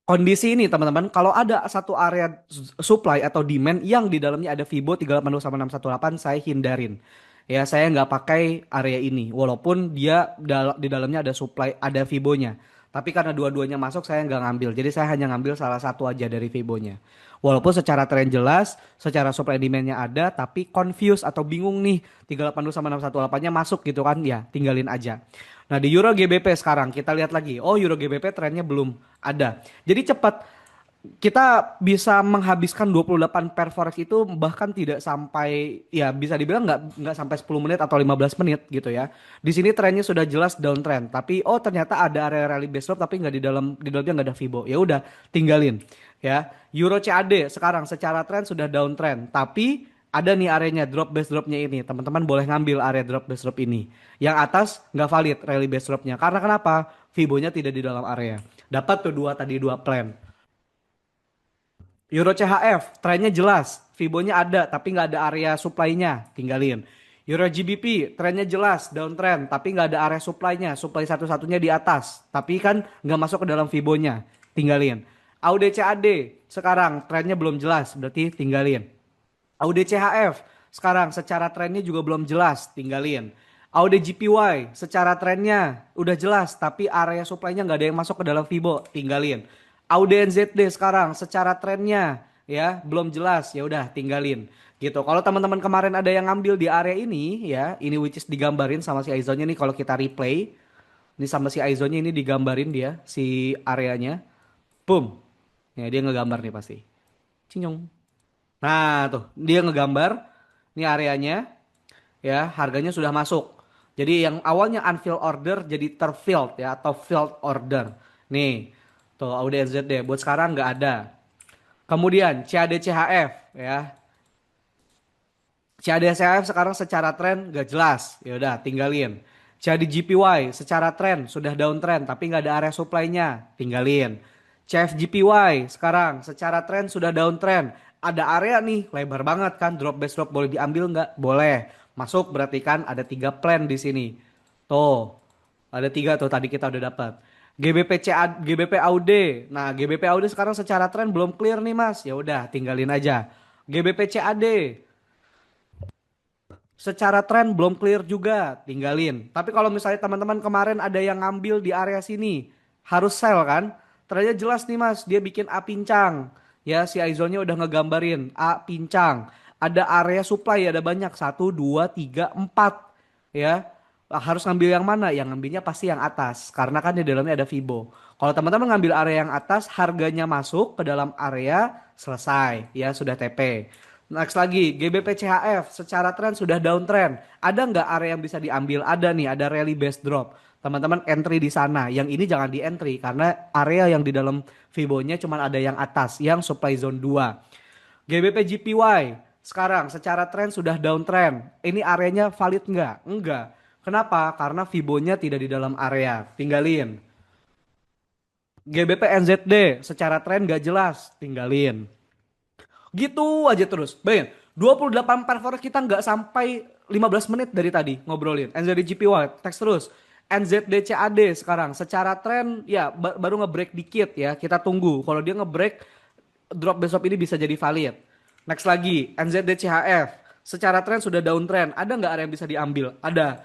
Kondisi ini teman-teman, kalau ada satu area supply atau demand yang di dalamnya ada Fibo 382 sama 618, saya hindarin. Ya, saya nggak pakai area ini, walaupun dia di dalamnya ada supply, ada Fibonya. Tapi karena dua-duanya masuk, saya nggak ngambil. Jadi saya hanya ngambil salah satu aja dari Fibonya. Walaupun secara tren jelas, secara supply demandnya ada, tapi confused atau bingung nih, 382 sama 618-nya masuk gitu kan, ya tinggalin aja. Nah di Euro GBP sekarang kita lihat lagi, oh Euro GBP trennya belum ada. Jadi cepat kita bisa menghabiskan 28 per forex itu bahkan tidak sampai ya bisa dibilang nggak sampai 10 menit atau 15 menit gitu ya. Di sini trennya sudah jelas downtrend, tapi oh ternyata ada area rally base drop tapi nggak di dalamnya nggak ada Fibo. Ya udah tinggalin ya. Euro CAD sekarang secara tren sudah downtrend, tapi ada nih areanya drop base dropnya ini. Teman-teman boleh ngambil area drop base drop ini. Yang atas nggak valid rally base dropnya. Karena kenapa? Fibonya tidak di dalam area. Dapat tuh dua plan. Euro CHF, trennya jelas. Fibonya ada, tapi nggak ada area supply-nya. Tinggalin. Euro GBP, trennya jelas, downtrend, tapi nggak ada area supply-nya. Supply satu-satunya di atas, tapi kan nggak masuk ke dalam Fibonya. Tinggalin. AUD CAD, sekarang trennya belum jelas, berarti tinggalin. AUD CHF, sekarang secara trennya juga belum jelas, tinggalin. AUD GPY, secara trennya udah jelas, tapi area supply-nya nggak ada yang masuk ke dalam Fibo, tinggalin. AUD NZD sekarang secara trennya ya belum jelas, ya udah tinggalin. Gitu. Kalau teman-teman kemarin ada yang ngambil di area ini ya, ini which is digambarin sama si Aizonnya nih kalau kita replay, ini sama si Aizonnya ini digambarin dia si areanya. Boom. Ya dia ngegambar nih pasti. Cinyong. Nah, tuh, dia ngegambar ini areanya ya, harganya sudah masuk. Jadi yang awalnya unfilled order jadi terfilled ya atau filled order. Nih, tuh Audi NZD buat sekarang nggak ada. Kemudian CAD CHF ya. CAD CHF sekarang secara tren nggak jelas. Ya udah, tinggalin. CAD GPY secara tren sudah downtrend tapi nggak ada area supply-nya, tinggalin. CFGPY sekarang secara tren sudah downtrend. Ada area nih lebar banget kan, drop base drop boleh diambil nggak? Boleh. Masuk berarti kan ada tiga plan di sini. Tuh, ada tiga tuh tadi kita udah dapat. GBP CA, GBP AUD. Nah, GBP AUD sekarang secara tren belum clear nih, Mas. Ya udah, tinggalin aja. GBP CAD secara tren belum clear juga, tinggalin. Tapi kalau misalnya teman-teman kemarin ada yang ngambil di area sini, harus sell kan? Ternyata jelas nih Mas, dia bikin A pincang. Ya, si Aizonnya udah ngegambarin A pincang. Ada area supply, ada banyak. Satu, dua, tiga, empat. Ya, harus ngambil yang mana? Yang ngambilnya pasti yang atas. Karena kan di dalamnya ada Fibo. Kalau teman-teman ngambil area yang atas, harganya masuk ke dalam area selesai. Ya, sudah TP. Next lagi, GBP CHF secara tren sudah downtrend. Ada nggak area yang bisa diambil? Ada nih, ada rally base drop. Teman-teman entry di sana. Yang ini jangan di entry karena area yang di dalam Fibonya cuma ada yang atas, yang supply zone 2. GBP GPY sekarang secara tren sudah downtrend. Ini areanya valid nggak? Enggak. Kenapa? Karena Fibonya tidak di dalam area. Tinggalin. GBP NZD secara tren nggak jelas. Tinggalin. Gitu aja terus. Bayangin, 28 performance kita nggak sampai 15 menit dari tadi ngobrolin. NZD-JPY, teks terus. NZD-CAD sekarang secara tren ya baru ngebreak dikit ya. Kita tunggu. Kalau dia ngebreak, drop besok ini bisa jadi valid. Next lagi, NZD-CHF. Secara tren sudah downtrend. Ada nggak area yang bisa diambil? Ada.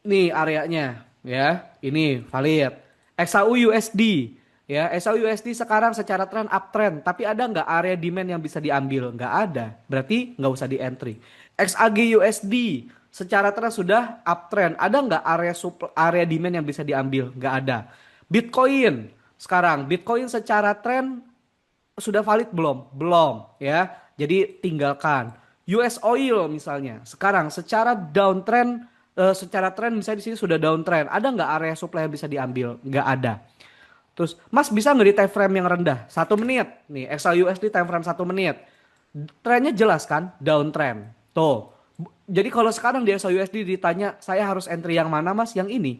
Nih areanya ya, ini valid. XAU USD ya, XAU USD sekarang secara tren uptrend, tapi ada nggak area demand yang bisa diambil? Nggak ada, berarti nggak usah di entry. XAG USD secara tren sudah uptrend, ada nggak area area demand yang bisa diambil? Nggak ada. Bitcoin sekarang, Bitcoin secara tren sudah valid belum? Belum ya. Jadi tinggalkan. US Oil misalnya. Sekarang secara downtrend, secara tren misalnya di sini sudah downtrend. Ada nggak area supply yang bisa diambil? Nggak ada. Terus, Mas bisa nggak di time frame yang rendah? 1 menit. Nih, XAUSD time frame 1 menit. Trennya jelas kan? Downtrend. Tuh. Jadi kalau sekarang di XAUSD ditanya, saya harus entry yang mana Mas? Yang ini.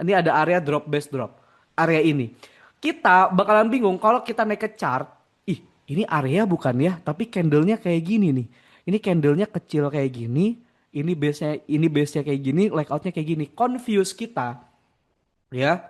Ini ada area drop base drop. Area ini. Kita bakalan bingung kalau kita naik ke chart. Ih, ini area bukan ya? Tapi candlenya kayak gini nih. Ini candlenya kecil kayak gini. Ini base-nya kayak gini. Layoutnya kayak gini. Confuse kita. Ya,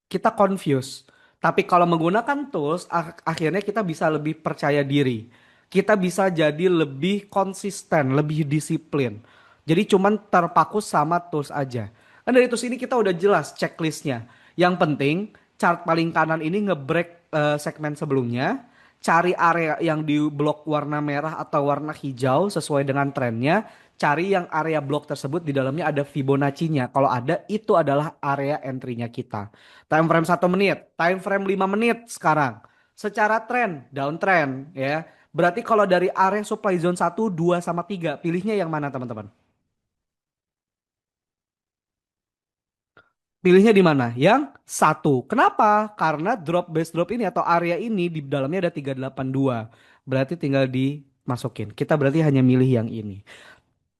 kita confuse. Tapi kalau menggunakan tools, akhirnya kita bisa lebih percaya diri. Kita bisa jadi lebih konsisten, lebih disiplin. Jadi cuman terpaku sama tools aja. Kan dari tools ini kita udah jelas checklistnya. Yang penting chart paling kanan ini ngebreak segmen sebelumnya. Cari area yang di blok warna merah atau warna hijau sesuai dengan trennya. Cari yang area blok tersebut di dalamnya ada Fibonacci-nya. Kalau ada, itu adalah area entry-nya kita. Time frame 1 menit, time frame 5 menit sekarang. Secara tren, downtrend ya. Berarti kalau dari area supply zone 1, 2, sama 3, pilihnya yang mana teman-teman? Pilihnya di mana? Yang satu. Kenapa? Karena drop base drop ini atau area ini di dalamnya ada 382. Berarti tinggal dimasukin. Kita berarti hanya milih yang ini.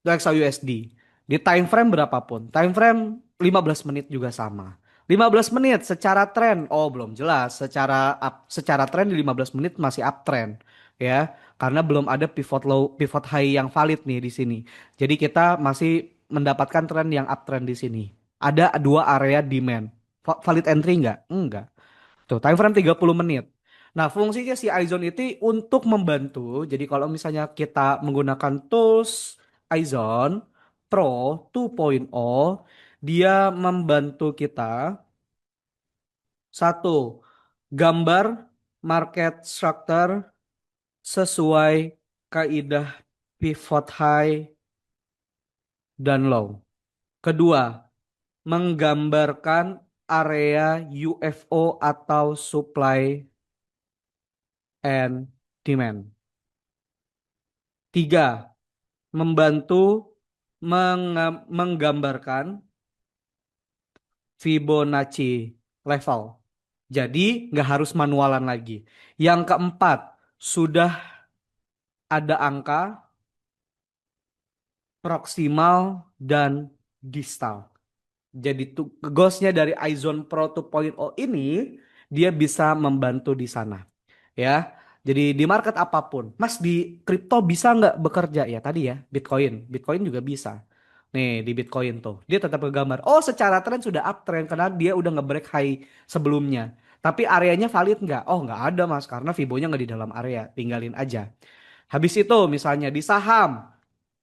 Reksa USD. Di time frame berapapun. Time frame 15 menit juga sama. 15 menit secara tren. Oh, belum jelas. Secara tren di 15 menit masih uptrend ya. Karena belum ada pivot low, pivot high yang valid nih di sini. Jadi kita masih mendapatkan tren yang uptrend di sini. Ada dua area demand. Valid entry nggak? Enggak. Tuh, time frame 30 menit. Nah, fungsinya si Izone itu untuk membantu. Jadi kalau misalnya kita menggunakan tools Izone Pro 2.0, dia membantu kita satu, gambar market structure sesuai kaidah pivot high dan low. Kedua, menggambarkan area UFO atau supply and demand. Tiga, membantu menggambarkan Fibonacci level. Jadi nggak harus manualan lagi. Yang keempat, sudah ada angka proksimal dan distal. Jadi tuh goalsnya dari iZone Pro 2.0 ini dia bisa membantu di sana. Ya. Jadi di market apapun. Mas di kripto bisa nggak bekerja? Ya tadi ya, Bitcoin. Bitcoin juga bisa. Nih di Bitcoin tuh, dia tetap ngegambar. Oh, secara tren sudah uptrend karena dia udah nge-break high sebelumnya. Tapi areanya valid nggak? Oh, nggak ada mas, karena Fibonya nggak di dalam area. Tinggalin aja. Habis itu misalnya di saham,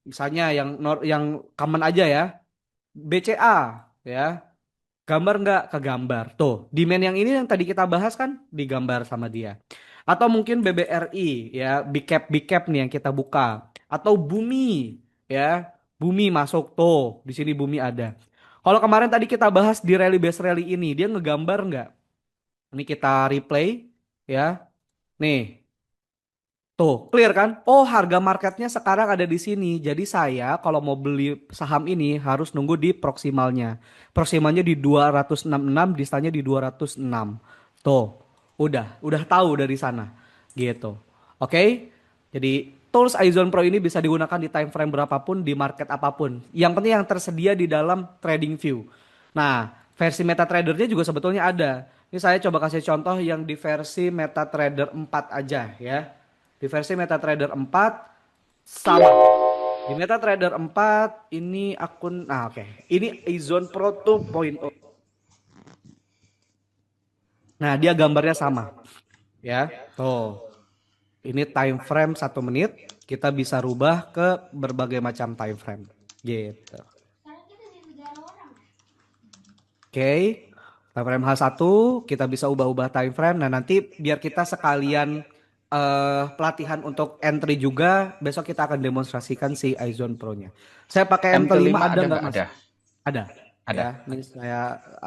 misalnya yang common aja ya, BCA ya. Gambar nggak kegambar. Tuh, demand yang ini yang tadi kita bahas kan digambar sama dia. Atau mungkin BBRI ya, big cap nih yang kita buka. Atau Bumi ya. Bumi masuk tuh. Di sini Bumi ada. Kalau kemarin tadi kita bahas di rally base rally ini, dia ngegambar nggak? Ini kita replay ya. Nih, tuh, clear kan? Oh, harga marketnya sekarang ada di sini. Jadi saya kalau mau beli saham ini harus nunggu di proksimalnya. Proksimalnya di 266, distanya di 206. Tuh, udah tahu dari sana. Gitu. Oke? Jadi tools iZone Pro ini bisa digunakan di time frame berapapun, di market apapun. Yang penting yang tersedia di dalam trading view. Nah, versi MetaTrader-nya juga sebetulnya ada. Ini saya coba kasih contoh yang di versi MetaTrader 4 aja ya. Di versi MetaTrader 4 sama. Di MetaTrader 4 ini akun, nah oke. Ini iZone Pro 2.0. Nah, dia gambarnya sama ya. Tuh. Ini time frame 1 menit. Kita bisa rubah ke berbagai macam time frame. Gitu. Oke. Time frame H1 kita bisa ubah-ubah time frame. Nah, nanti biar kita sekalian pelatihan untuk entry juga, besok kita akan demonstrasikan si iZone Pro-nya. Saya pakai MT5 MT5 ada ada nggak, nggak? Mas? Ada. Ada. Ada. Ya, ini saya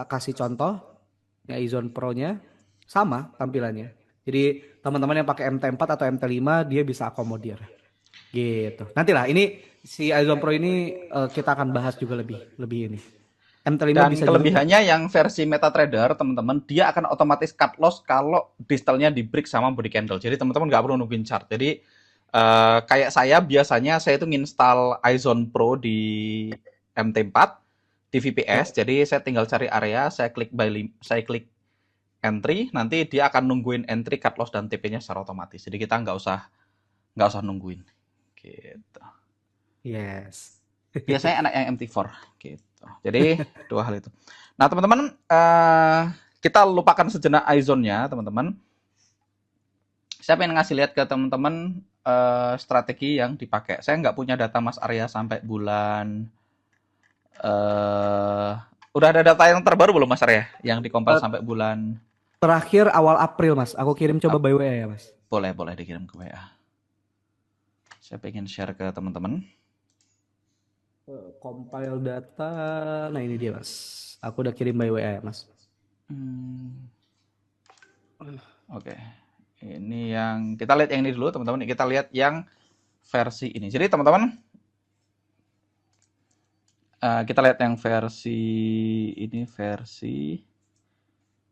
kasih contoh ya iZone Pro-nya sama tampilannya. Jadi teman-teman yang pakai MT4 atau MT5 dia bisa akomodir. Gitu. Nantilah ini si iZone Pro ini kita akan bahas juga lebih lebih ini. MT5 Dan bisa juga kita. kelebihannya yang versi MetaTrader, teman-teman, dia akan otomatis cut loss kalau distelnya di break sama body candle. Jadi teman-teman nggak perlu nungguin chart. Jadi kayak saya biasanya saya itu nginstal iZone Pro di MT4 di Ya. VPS. Jadi saya tinggal cari area, saya klik entry, nanti dia akan nungguin entry, cut loss dan TP-nya secara otomatis. Jadi kita nggak usah nungguin. Gitu. Yes. Biasanya anak yang MT4 gitu. Jadi dua hal itu. Nah, teman-teman, kita lupakan sejenak iZone-nya, teman-teman. Saya pengen ngasih lihat ke teman-teman strategi yang dipakai. Saya nggak punya data Mas Arya sampai bulan eh udah ada data yang terbaru belum Mas Arya yang dikompil Eh, sampai bulan Terakhir awal April Mas, aku kirim coba Ap- by WA ya Mas. boleh boleh dikirim ke WA. Saya pengen share ke teman-teman. Compile data, nah ini dia Mas. Aku udah kirim by WA ya Mas. Hmm, Oke. Ini yang kita lihat yang ini dulu teman-teman. Kita lihat yang versi ini. Jadi teman-teman, kita lihat yang versi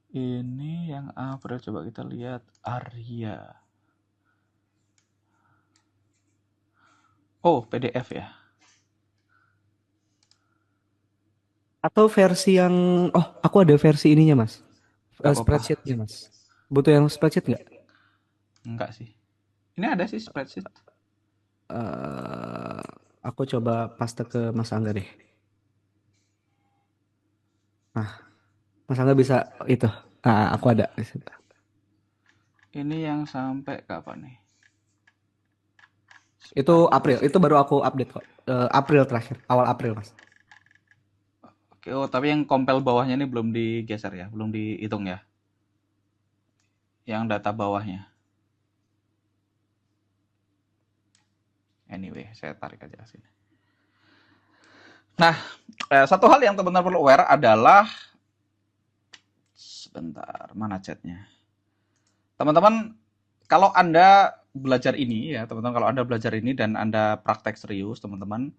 ini yang April, coba kita lihat Arya. Oh, PDF ya. Atau versi yang, oh aku ada versi ininya Mas. Gak apa-apa. Spreadsheetnya Mas. Butuh yang spreadsheet nggak? Enggak sih. Ini ada sih spreadsheet. eh aku coba paste ke Mas Angga deh. Nah, Mas Angga bisa itu. Ah, aku ada. Ini yang sampai kapan nih? Itu Sebentar, April, itu baru aku update kok. April terakhir, awal April Mas. Oke, oh, tapi yang compile bawahnya ini belum digeser ya, belum dihitung ya. Yang data bawahnya. Anyway, saya tarik aja sini. Nah, satu hal yang teman-teman perlu aware adalah sebentar, mana chatnya? Teman-teman, kalau Anda belajar ini ya, teman-teman, kalau Anda belajar ini dan Anda praktek serius, teman-teman,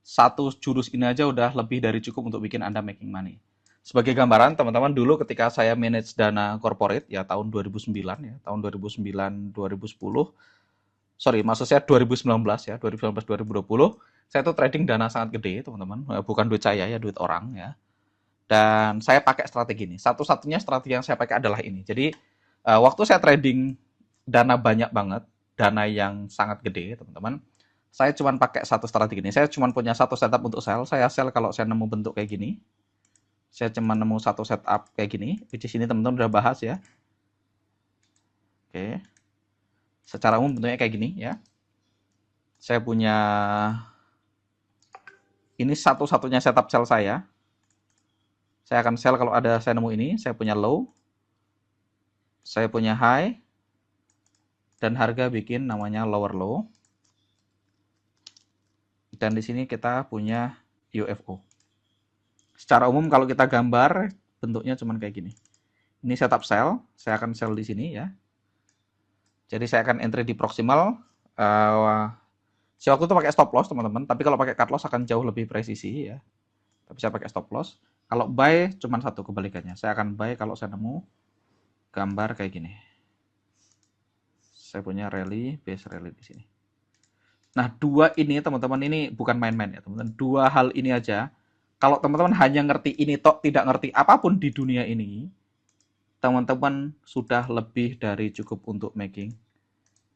satu jurus ini aja udah lebih dari cukup untuk bikin Anda making money. Sebagai gambaran, teman-teman, dulu ketika saya manage dana corporate ya tahun 2009 ya, tahun 2009 2010, sorry, maksud saya 2019 ya, 2019 2020, saya tuh trading dana sangat gede, teman-teman. Bukan duit saya ya, duit orang ya. Dan saya pakai strategi ini. Satu-satunya strategi yang saya pakai adalah ini. Jadi waktu saya trading dana banyak banget, dana yang sangat gede, teman-teman. Saya cuma pakai satu strategi ini. Saya cuma punya satu setup untuk sell. Saya sell kalau saya nemu bentuk kayak gini. Saya cuma nemu satu setup kayak gini. Which is ini teman-teman udah bahas ya. Oke. Secara umum bentuknya kayak gini ya. Saya punya ini satu-satunya setup sell saya. Saya akan sell kalau ada saya nemu ini. Saya punya low. Saya punya high. Dan harga bikin namanya lower low. Dan di sini kita punya UFO. Secara umum kalau kita gambar bentuknya cuman kayak gini. Ini setup sell, saya akan sell di sini ya. Jadi saya akan entry di proximal. Si waktu itu pakai stop loss teman-teman, tapi kalau pakai cut loss akan jauh lebih presisi ya. Tapi saya pakai stop loss. Kalau buy cuman satu kebalikannya. Saya akan buy kalau saya nemu gambar kayak gini. Saya punya rally, base rally di sini. Nah, dua ini teman-teman ini bukan main-main ya, teman-teman. Dua hal ini aja. Kalau teman-teman hanya ngerti ini tok, tidak ngerti apapun di dunia ini, teman-teman sudah lebih dari cukup untuk making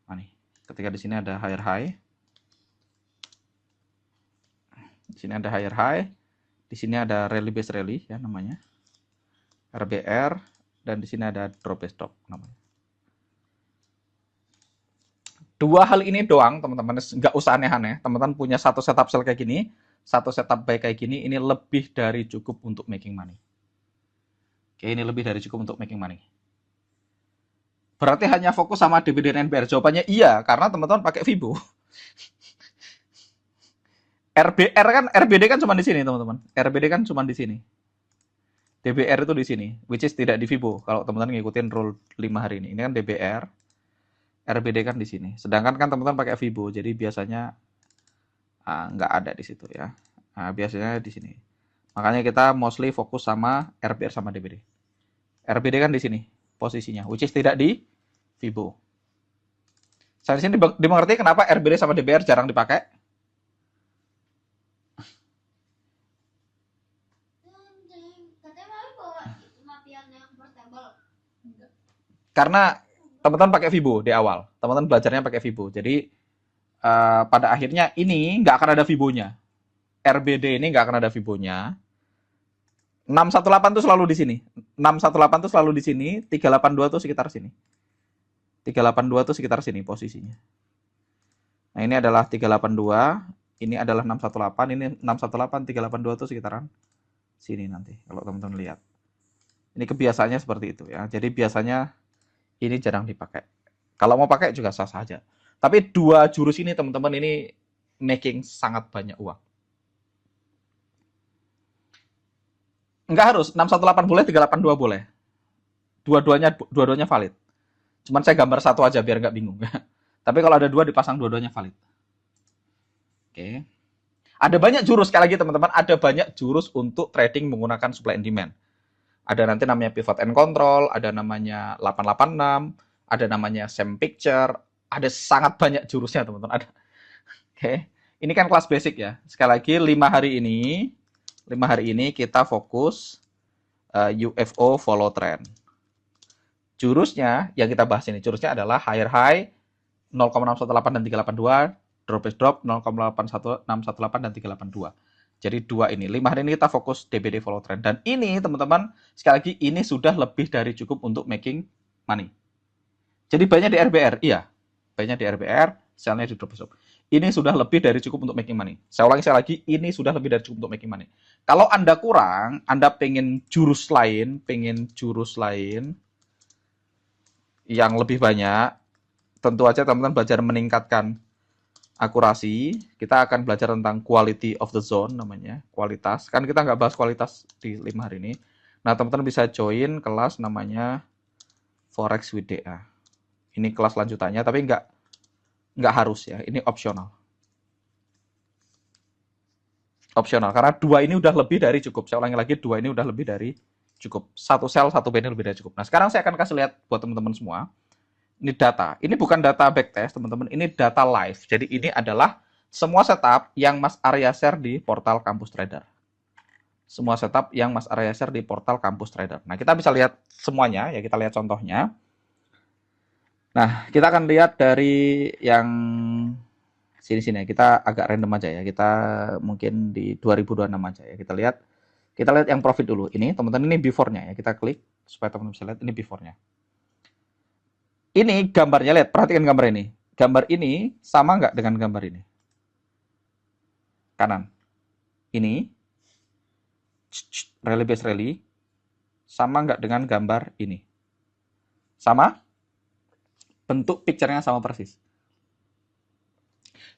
money. Ketika di sini ada higher high. Di sini ada higher high. Di sini ada rally base rally ya namanya. RBR dan di sini ada drop base drop namanya. Dua hal ini doang teman-teman, nggak usah aneh-aneh. Teman-teman punya satu setup sell kayak gini, satu setup buy kayak gini, ini lebih dari cukup untuk making money. Oke, ini lebih dari cukup untuk making money. Berarti hanya fokus sama dividen NBR? Jawabannya iya, karena teman-teman pakai Fibo. RBR kan, RBD kan cuma di sini teman-teman. RBD kan cuma di sini. DBR itu di sini, which is tidak di Fibo. Kalau teman-teman ngikutin rule 5 hari ini. Ini kan DBR, RBD kan di sini. Sedangkan kan teman-teman pakai Fibo, jadi biasanya nggak ada di situ ya. Biasanya di sini. Makanya kita mostly fokus sama RBR sama DBD. RBD kan di sini posisinya, which is tidak di Fibo. Saya di sini dimengerti kenapa RBD sama DBR jarang dipakai? Karena teman-teman pakai Fibo di awal. Teman-teman belajarnya pakai Fibo. Jadi pada akhirnya ini nggak akan ada Fibonya. RBD ini nggak akan ada Fibonya. 618 tuh selalu di sini. 618 tuh selalu di sini. 382 tuh sekitar sini. 382 tuh sekitar sini posisinya. Nah ini adalah 382. Ini adalah 618. Ini 618, 382 tuh sekitaran sini nanti. Kalau teman-teman lihat. Ini kebiasaannya seperti itu ya. Jadi biasanya ini jarang dipakai. Kalau mau pakai juga sah saja. Tapi dua jurus ini teman-teman ini making sangat banyak uang. Enggak harus 618 boleh, 382 boleh. Dua-duanya valid. Cuman saya gambar satu aja biar nggak bingung. Tapi kalau ada dua dipasang dua-duanya valid. Oke. Ada banyak jurus sekali lagi teman-teman, ada banyak jurus untuk trading menggunakan supply and demand. Ada nanti namanya pivot and control, ada namanya 886, ada namanya same picture, ada sangat banyak jurusnya teman-teman. Oke. Ini kan kelas basic ya. Sekali lagi 5 hari ini kita fokus UFO follow trend. Jurusnya yang kita bahas ini, jurusnya adalah higher high 0,618 dan 382, drop base drop 0,618 dan 382. Jadi dua ini. 5 hari ini kita fokus DBD follow trend. Dan ini teman-teman, sekali lagi ini sudah lebih dari cukup untuk making money. Jadi banyak di RBR, iya. Banyak di RBR, sell-nya di drop base drop. Ini sudah lebih dari cukup untuk making money. Saya ulangi sekali lagi, ini sudah lebih dari cukup untuk making money. Kalau Anda kurang, Anda pengen jurus lain yang lebih banyak, tentu aja teman-teman belajar meningkatkan akurasi. Kita akan belajar tentang quality of the zone namanya, kualitas. Kan kita nggak bahas kualitas di 5 hari ini. Nah, teman-teman bisa join kelas namanya Forex with DA. Ini kelas lanjutannya, tapi nggak harus ya. Ini opsional. Opsional, karena dua ini udah lebih dari cukup. Saya ulangi lagi, dua ini udah lebih dari cukup. Satu sell, satu buy ini lebih dari cukup. Nah, sekarang saya akan kasih lihat buat teman-teman semua. Ini data. Ini bukan data backtest, teman-teman. Ini data live. Jadi ini adalah semua setup yang Mas Arya share di portal Kampus Trader. Semua setup yang Mas Arya share di portal Kampus Trader. Nah, kita bisa lihat semuanya. Ya, kita lihat contohnya. Nah, kita akan lihat dari yang Sini-sini kita agak random aja ya. Kita mungkin di 2026 aja ya. Kita lihat yang profit dulu. Ini teman-teman ini before-nya ya. Kita klik supaya teman-teman bisa lihat ini before-nya. Ini gambarnya, lihat, perhatikan gambar ini. Gambar ini sama nggak dengan gambar ini? Kanan. Ini rally base rally sama nggak dengan gambar ini? Sama? Bentuk picture-nya sama persis.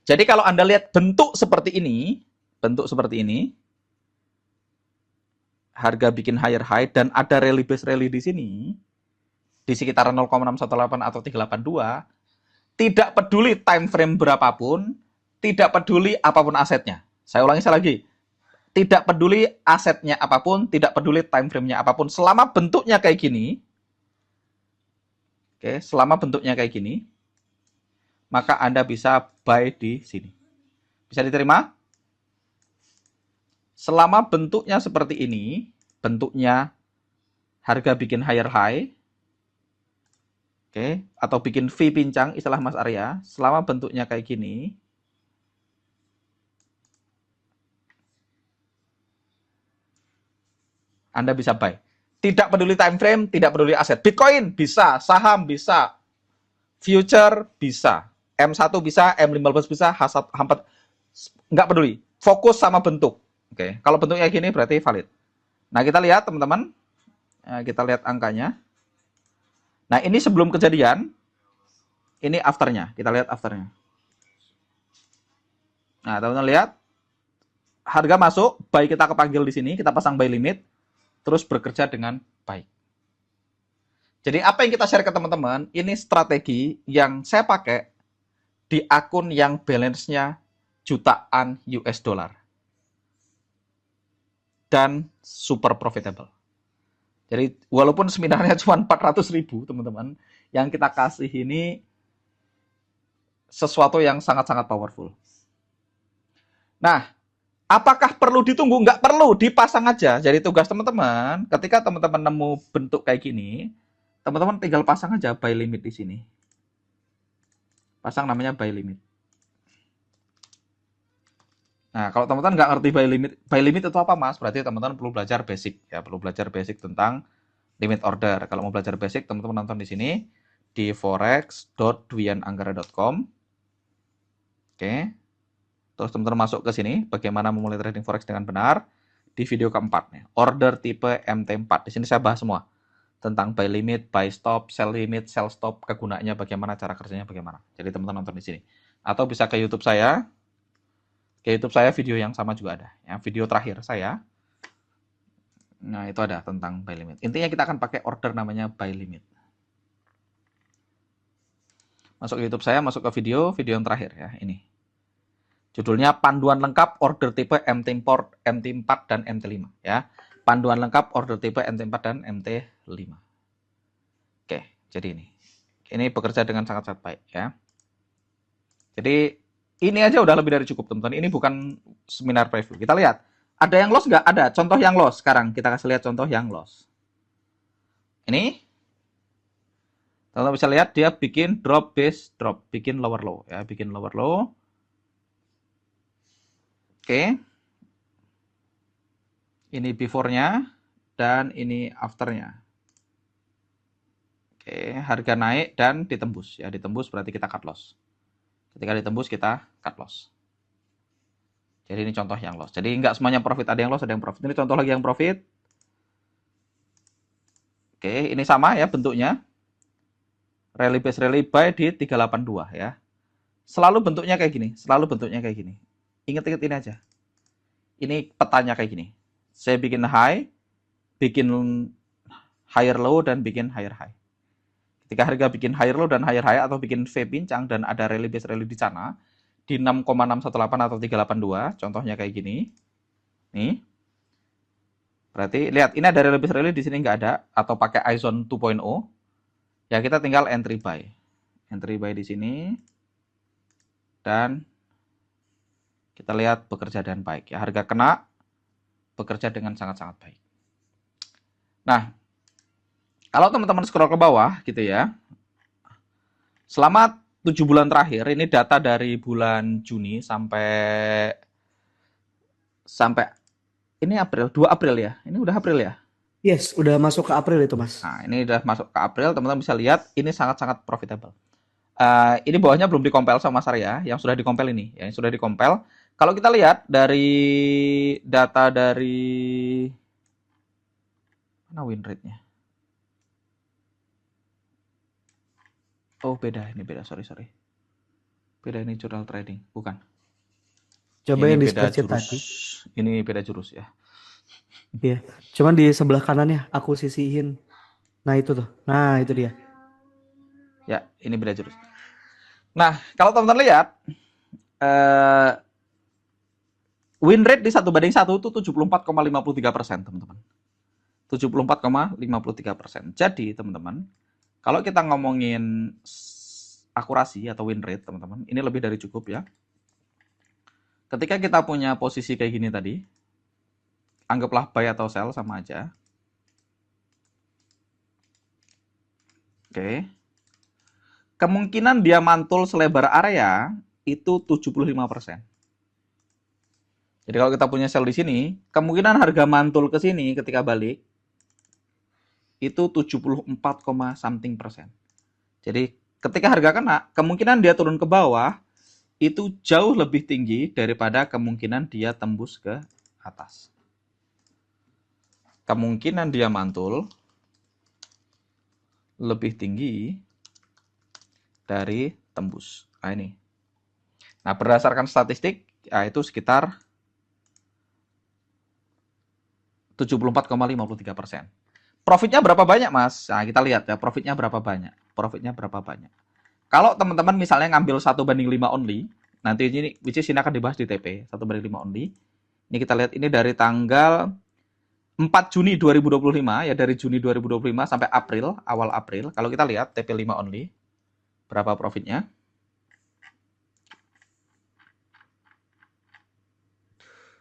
Jadi kalau Anda lihat bentuk seperti ini, harga bikin higher high dan ada rally base rally di sini, di sekitaran 0,618 atau 382, tidak peduli time frame berapapun, tidak peduli apapun asetnya. Saya ulangi lagi. Tidak peduli asetnya apapun, tidak peduli time frame-nya apapun, selama bentuknya kayak gini, oke, selama bentuknya kayak gini, maka Anda bisa buy di sini. Bisa diterima? Selama bentuknya seperti ini, bentuknya harga bikin higher high, oke, atau bikin V pincang, istilah Mas Arya, selama bentuknya kayak gini, Anda bisa buy. Tidak peduli time frame, tidak peduli aset. Bitcoin bisa, saham bisa, future bisa, M1 bisa, M15 bisa, H4 nggak peduli. Fokus sama bentuk. Oke, kalau bentuknya gini berarti valid. Nah, kita lihat teman-teman. Kita lihat angkanya. Nah, ini sebelum kejadian, ini afternya. Kita lihat afternya. Nah, teman-teman lihat, harga masuk, buy kita kepanggil di sini, kita pasang buy limit, terus bekerja dengan baik. Jadi apa yang kita share ke teman-teman, ini strategi yang saya pakai di akun yang balance-nya jutaan US dollar. Dan super profitable. Jadi walaupun seminarnya cuma 400.000 teman-teman, yang kita kasih ini sesuatu yang sangat-sangat powerful. Nah, apakah perlu ditunggu? Nggak perlu, dipasang aja. Jadi tugas teman-teman, ketika teman-teman nemu bentuk kayak gini, teman-teman tinggal pasang aja buy limit di sini. Pasang namanya buy limit. Nah, kalau teman-teman nggak ngerti buy limit itu apa, Mas? Berarti teman-teman perlu belajar basic ya, perlu belajar basic tentang limit order. Kalau mau belajar basic, teman-teman nonton di sini di forex.dwiananggara.com. Oke. Terus teman-teman masuk ke sini, bagaimana memulai trading forex dengan benar di video keempat nih. Order tipe MT4. Di sini saya bahas semua tentang buy limit, buy stop, sell limit, sell stop, kegunaannya bagaimana, cara kerjanya bagaimana. Jadi teman-teman nonton di sini. Atau bisa ke YouTube saya. Ke YouTube saya video yang sama juga ada. Yang video terakhir saya. Nah, itu ada tentang buy limit. Intinya kita akan pakai order namanya buy limit. Masuk ke YouTube saya, masuk ke video yang terakhir ya, ini. Judulnya panduan lengkap order tipe MT4 dan MT5 ya. Panduan lengkap order tipe MT4 dan MT5. Oke, jadi ini. Ini bekerja dengan sangat-sangat baik ya. Jadi ini aja udah lebih dari cukup teman-teman. Ini bukan seminar preview. Kita lihat. Ada yang loss nggak? Ada. Contoh yang loss. Sekarang kita kasih lihat contoh yang loss. Ini. Teman-teman bisa lihat dia bikin drop base drop. Bikin lower low ya. Bikin lower low. Oke. Ini before-nya. Dan ini after-nya. Oke. Harga naik dan ditembus. Ya, ditembus berarti kita cut loss. Ketika ditembus kita cut loss. Jadi ini contoh yang loss. Jadi nggak semuanya profit, ada yang loss, ada yang profit. Ini contoh lagi yang profit. Oke, ini sama ya bentuknya. Rally base rally buy di 382 ya. Selalu bentuknya kayak gini, selalu bentuknya kayak gini. Ingat-ingat ini aja. Ini petanya kayak gini. Saya bikin high, bikin higher low dan bikin higher high. Ketika harga bikin higher low dan higher high atau bikin V pincang dan ada rally base rally di sana di 6,618 atau 382, contohnya kayak gini. Nih. Berarti lihat ini ada rally base rally di sini nggak ada atau pakai iZone 2.0. Ya kita tinggal entry buy. Entry buy di sini. Dan kita lihat bekerja dengan baik ya. Harga kena bekerja dengan sangat-sangat baik. Nah, kalau teman-teman scroll ke bawah gitu ya. Selama 7 bulan terakhir, ini data dari bulan Juni sampai sampai ini April, 2 April ya. Ini udah April ya. Yes, udah masuk ke April itu, Mas. Nah, ini udah masuk ke April, teman-teman bisa lihat ini sangat-sangat profitable. Ini bawahnya belum dikompel sama Mas Arya, yang sudah dikompel ini, yang sudah dikompel. Kalau kita lihat dari data dari mana win rate-nya? Oh, beda, ini beda, sorry, sorry. Beda ini jurnal trading, bukan. Coba Ini yang di beda spreadsheet jurus. tadi. Ini beda jurus ya. Iya. Cuman di sebelah kanannya aku sisihin. Nah, itu tuh. Nah, itu dia. Ya, ini beda jurus. Nah, kalau teman-teman lihat, eh, win rate di 1 banding 1 itu 74,53%, teman-teman. 74,53%. Jadi, teman-teman, kalau kita ngomongin akurasi atau win rate, teman-teman, ini lebih dari cukup ya. Ketika kita punya posisi kayak gini tadi, anggaplah buy atau sell sama aja. Oke. Kemungkinan dia mantul selebar area itu 75%. Jadi kalau kita punya sell di sini, kemungkinan harga mantul ke sini ketika balik itu 74, something persen. Jadi ketika harga kena, kemungkinan dia turun ke bawah itu jauh lebih tinggi daripada kemungkinan dia tembus ke atas. Kemungkinan dia mantul lebih tinggi dari tembus. Nah ini. Nah berdasarkan statistik, ya itu sekitar 74,53%. Profitnya berapa banyak, Mas? Nah, kita lihat ya, profitnya berapa banyak. Profitnya berapa banyak. Kalau teman-teman misalnya ngambil 1 banding 5 only, nanti ini, which is ini akan dibahas di TP, 1 banding 5 only. Ini kita lihat ini dari tanggal 4 Juni 2025, ya dari Juni 2025 sampai April, awal April. Kalau kita lihat TP 5 only, berapa profitnya?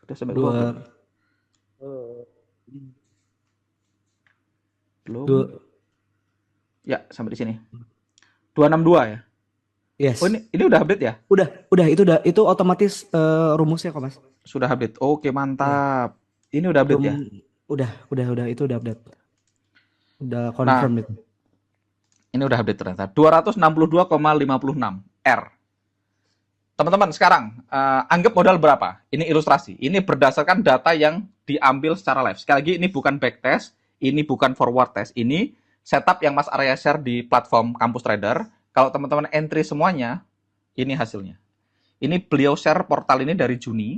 Udah sampai ke bawah belum? Dua, Belum. dua, Ya, sampai di sini. 262 ya. Oh, yes. ini udah update ya? Itu otomatis rumusnya kok, Mas. Sudah update. Oke, Iya. mantap. Ini udah update Rum, ya? udah, itu udah update. Udah Nah, confirm itu. ini udah update ternyata. 262,56 R. Teman-teman, sekarang anggap modal berapa? Ini ilustrasi. Ini berdasarkan data yang diambil secara live. Sekali lagi, ini bukan backtest, ini bukan forward test. Ini setup yang Mas Arya share di platform Kampus Trader. Kalau teman-teman entry semuanya, ini hasilnya. Ini beliau share portal ini dari Juni.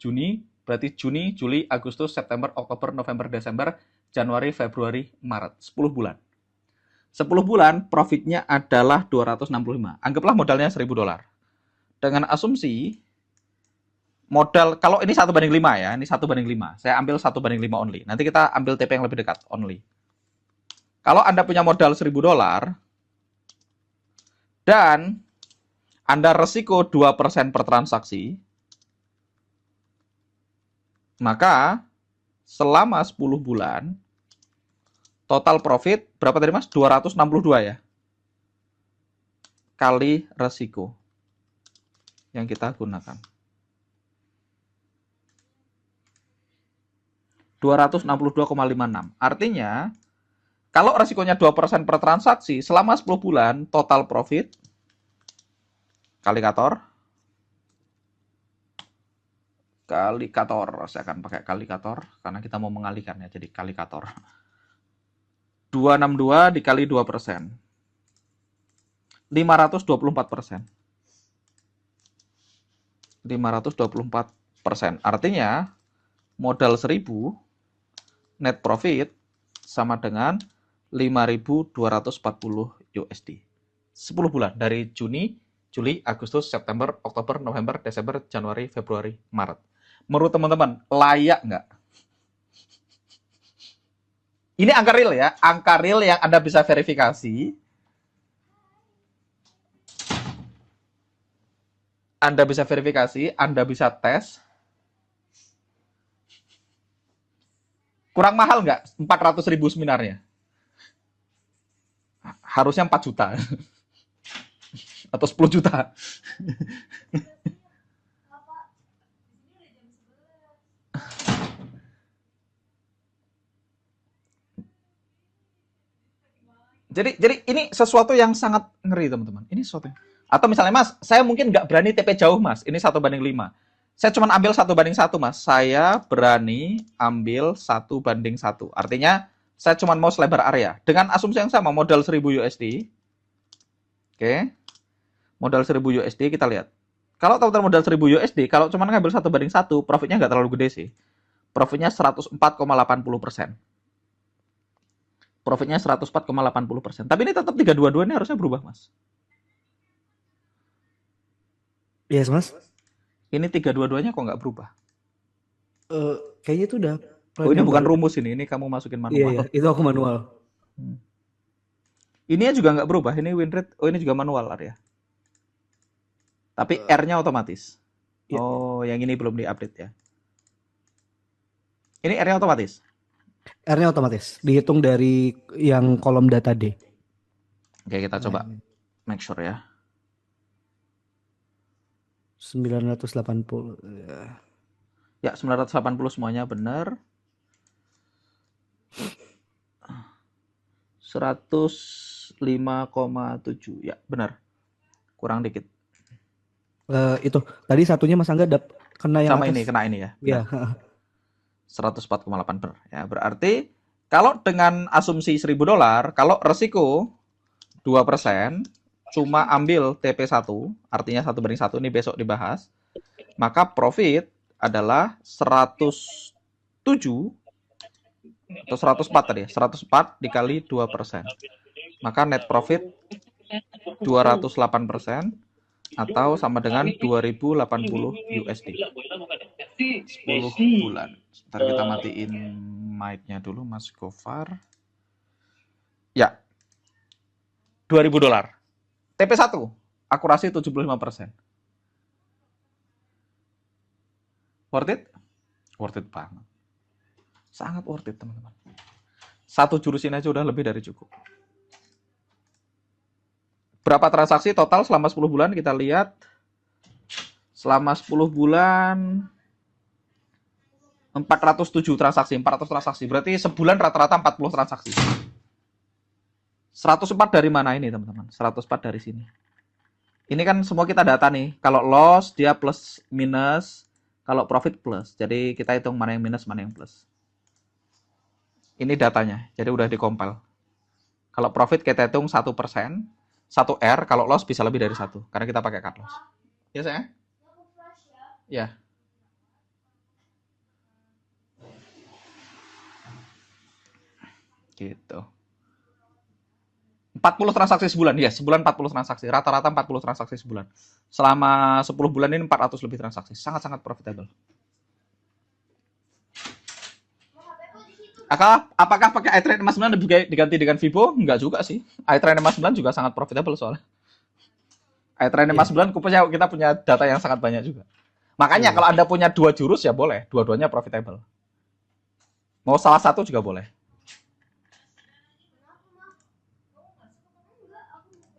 Juni berarti Juni, Juli, Agustus, September, Oktober, November, Desember, Januari, Februari, Maret. 10 bulan. 10 bulan profitnya adalah 265. Anggaplah modalnya $1.000. Dengan asumsi modal, kalau ini 1 banding 5 ya, ini 1 banding 5. Saya ambil 1 banding 5 only. Nanti kita ambil TP yang lebih dekat, only. Kalau Anda punya modal $1.000 dan Anda resiko 2% per transaksi, maka selama 10 bulan total profit berapa tadi Mas? 262 ya. Kali resiko yang kita gunakan. 262,56. Artinya, kalau resikonya 2% per transaksi, selama 10 bulan, total profit, kalikator, saya akan pakai kalikator, karena kita mau mengalihkan ya, jadi kalikator. 262 dikali 2%. 524%. 524%. Artinya, modal 1.000, net profit sama dengan 5.240 USD. 10 bulan dari Juni, Juli, Agustus, September, Oktober, November, Desember, Januari, Februari, Maret. Menurut teman-teman, layak nggak? Ini angka real ya, angka real yang Anda bisa verifikasi. Anda bisa verifikasi, Anda bisa tes. Kurang mahal nggak? 400.000 seminarnya. Harusnya 4 juta. atau 10 juta. Jadi ini sesuatu yang sangat ngeri teman-teman. Ini sesuatu. Atau misalnya Mas, saya mungkin nggak berani TP jauh Mas. Ini 1:5. Saya cuma ambil 1:1 Mas. Saya berani ambil 1:1. Artinya saya cuma mau selebar area. Dengan asumsi yang sama, modal 1000 USD. Oke. Modal 1000 USD kita lihat. Kalau teman-teman modal 1000 USD, kalau cuma ngambil 1:1, profitnya nggak terlalu gede sih. Profitnya 104,80%. Profitnya 104,80%. Tapi ini tetap 322 ini harusnya berubah, Mas. Yes, Mas. Ini 322-nya kok nggak berubah? Kayaknya itu udah Oh, ini plan bukan number. rumus ini kamu masukin Iya, iya, manual. itu aku manual. Hmm. Ini juga nggak berubah, ini win rate, oh ini juga manual area. Tapi Eh, R-nya otomatis. iya. Oh, yang ini belum diupdate ya. Ini R-nya otomatis. R-nya otomatis, dihitung dari yang kolom data D. Oke, kita Nah, coba make sure ya. 980. Ya, 980 semuanya benar. 105,7. Ya, benar. Kurang dikit. Itu tadi satunya Mas Angga kena yang Sama ini, atas. kena ini ya. Iya. Benar. 104,8 benar. Ya, berarti kalau dengan asumsi $1000, kalau resiko 2%, cuma ambil TP1, artinya 1:1, ini besok dibahas, maka profit adalah 107 atau 104 tadi ya, 104 dikali 2%. Maka net profit 208% atau sama dengan 2080 USD. 10 bulan. Sebentar kita matiin mic-nya dulu Mas Gofar. Ya, $2000. TP1, akurasi 75%. Worth it? Worth it banget. Sangat worth it, teman-teman. Satu jurus ini aja udah lebih dari cukup. Berapa transaksi total selama 10 bulan? Kita lihat. Selama 10 bulan 407 transaksi, 400 transaksi. Berarti sebulan rata-rata 40 transaksi. 104 dari mana ini, teman-teman? 104 dari sini. Ini kan semua kita data nih. Kalau loss dia plus minus, kalau profit plus. Jadi kita hitung mana yang minus, mana yang plus. Ini datanya. Jadi udah dikompil. Kalau profit kita hitung 1%, 1 R, kalau loss bisa lebih dari 1 karena kita pakai cut loss. Ya, saya? Ya. Gitu. 40 transaksi sebulan, ya sebulan 40 transaksi, rata-rata 40 transaksi sebulan. Selama 10 bulan ini 400 lebih transaksi, sangat-sangat profitable. Apakah pakai iTrade 59 diganti dengan Vibo? Enggak juga sih. iTrade 59 juga sangat profitable soalnya. iTrade Iya. 59 kita punya data yang sangat banyak juga. Makanya Iya. kalau Anda punya dua jurus ya boleh, dua-duanya profitable. Mau salah satu juga boleh.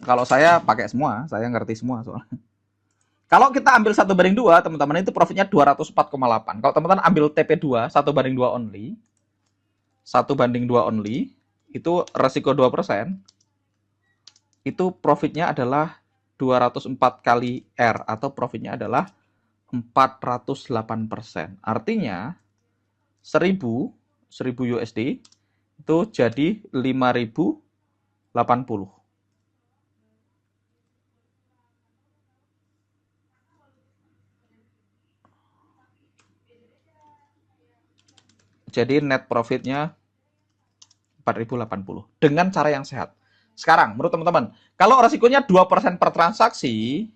Kalau saya pakai semua, saya ngerti semua soalnya. Kalau kita ambil 1:2, teman-teman itu profitnya 204,8. Kalau teman-teman ambil TP2, 1:2 only, 1:2 only, itu resiko 2%, itu profitnya adalah 204 kali R, atau profitnya adalah 408%. Artinya, 1000 USD, itu jadi 5080. Jadi net profitnya 4080 dengan cara yang sehat. Sekarang, menurut teman-teman, kalau resikonya 2% per transaksi,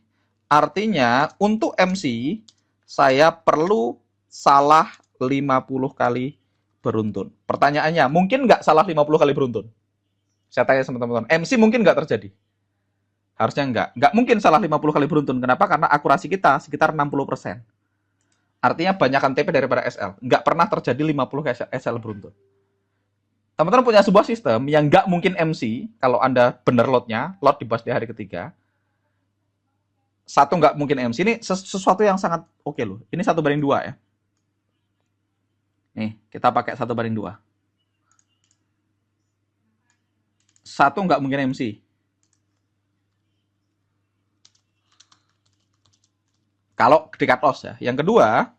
artinya untuk MC, saya perlu salah 50 kali beruntun. Pertanyaannya, mungkin nggak salah 50 kali beruntun? Saya tanya sama teman-teman, MC mungkin nggak terjadi? Harusnya nggak. Nggak mungkin salah 50 kali beruntun. Kenapa? Karena akurasi kita sekitar 60%. Artinya banyakkan TP daripada SL. Nggak pernah terjadi 50 SL beruntun. Teman-teman punya sebuah sistem yang nggak mungkin MC kalau Anda bener lotnya, lot dibahas di hari ketiga. satu nggak mungkin MC. Ini sesuatu yang sangat oke loh. Ini 1:2 ya. Nih, kita pakai 1:2. Satu nggak mungkin MC. Kalau di cut loss ya. Yang kedua,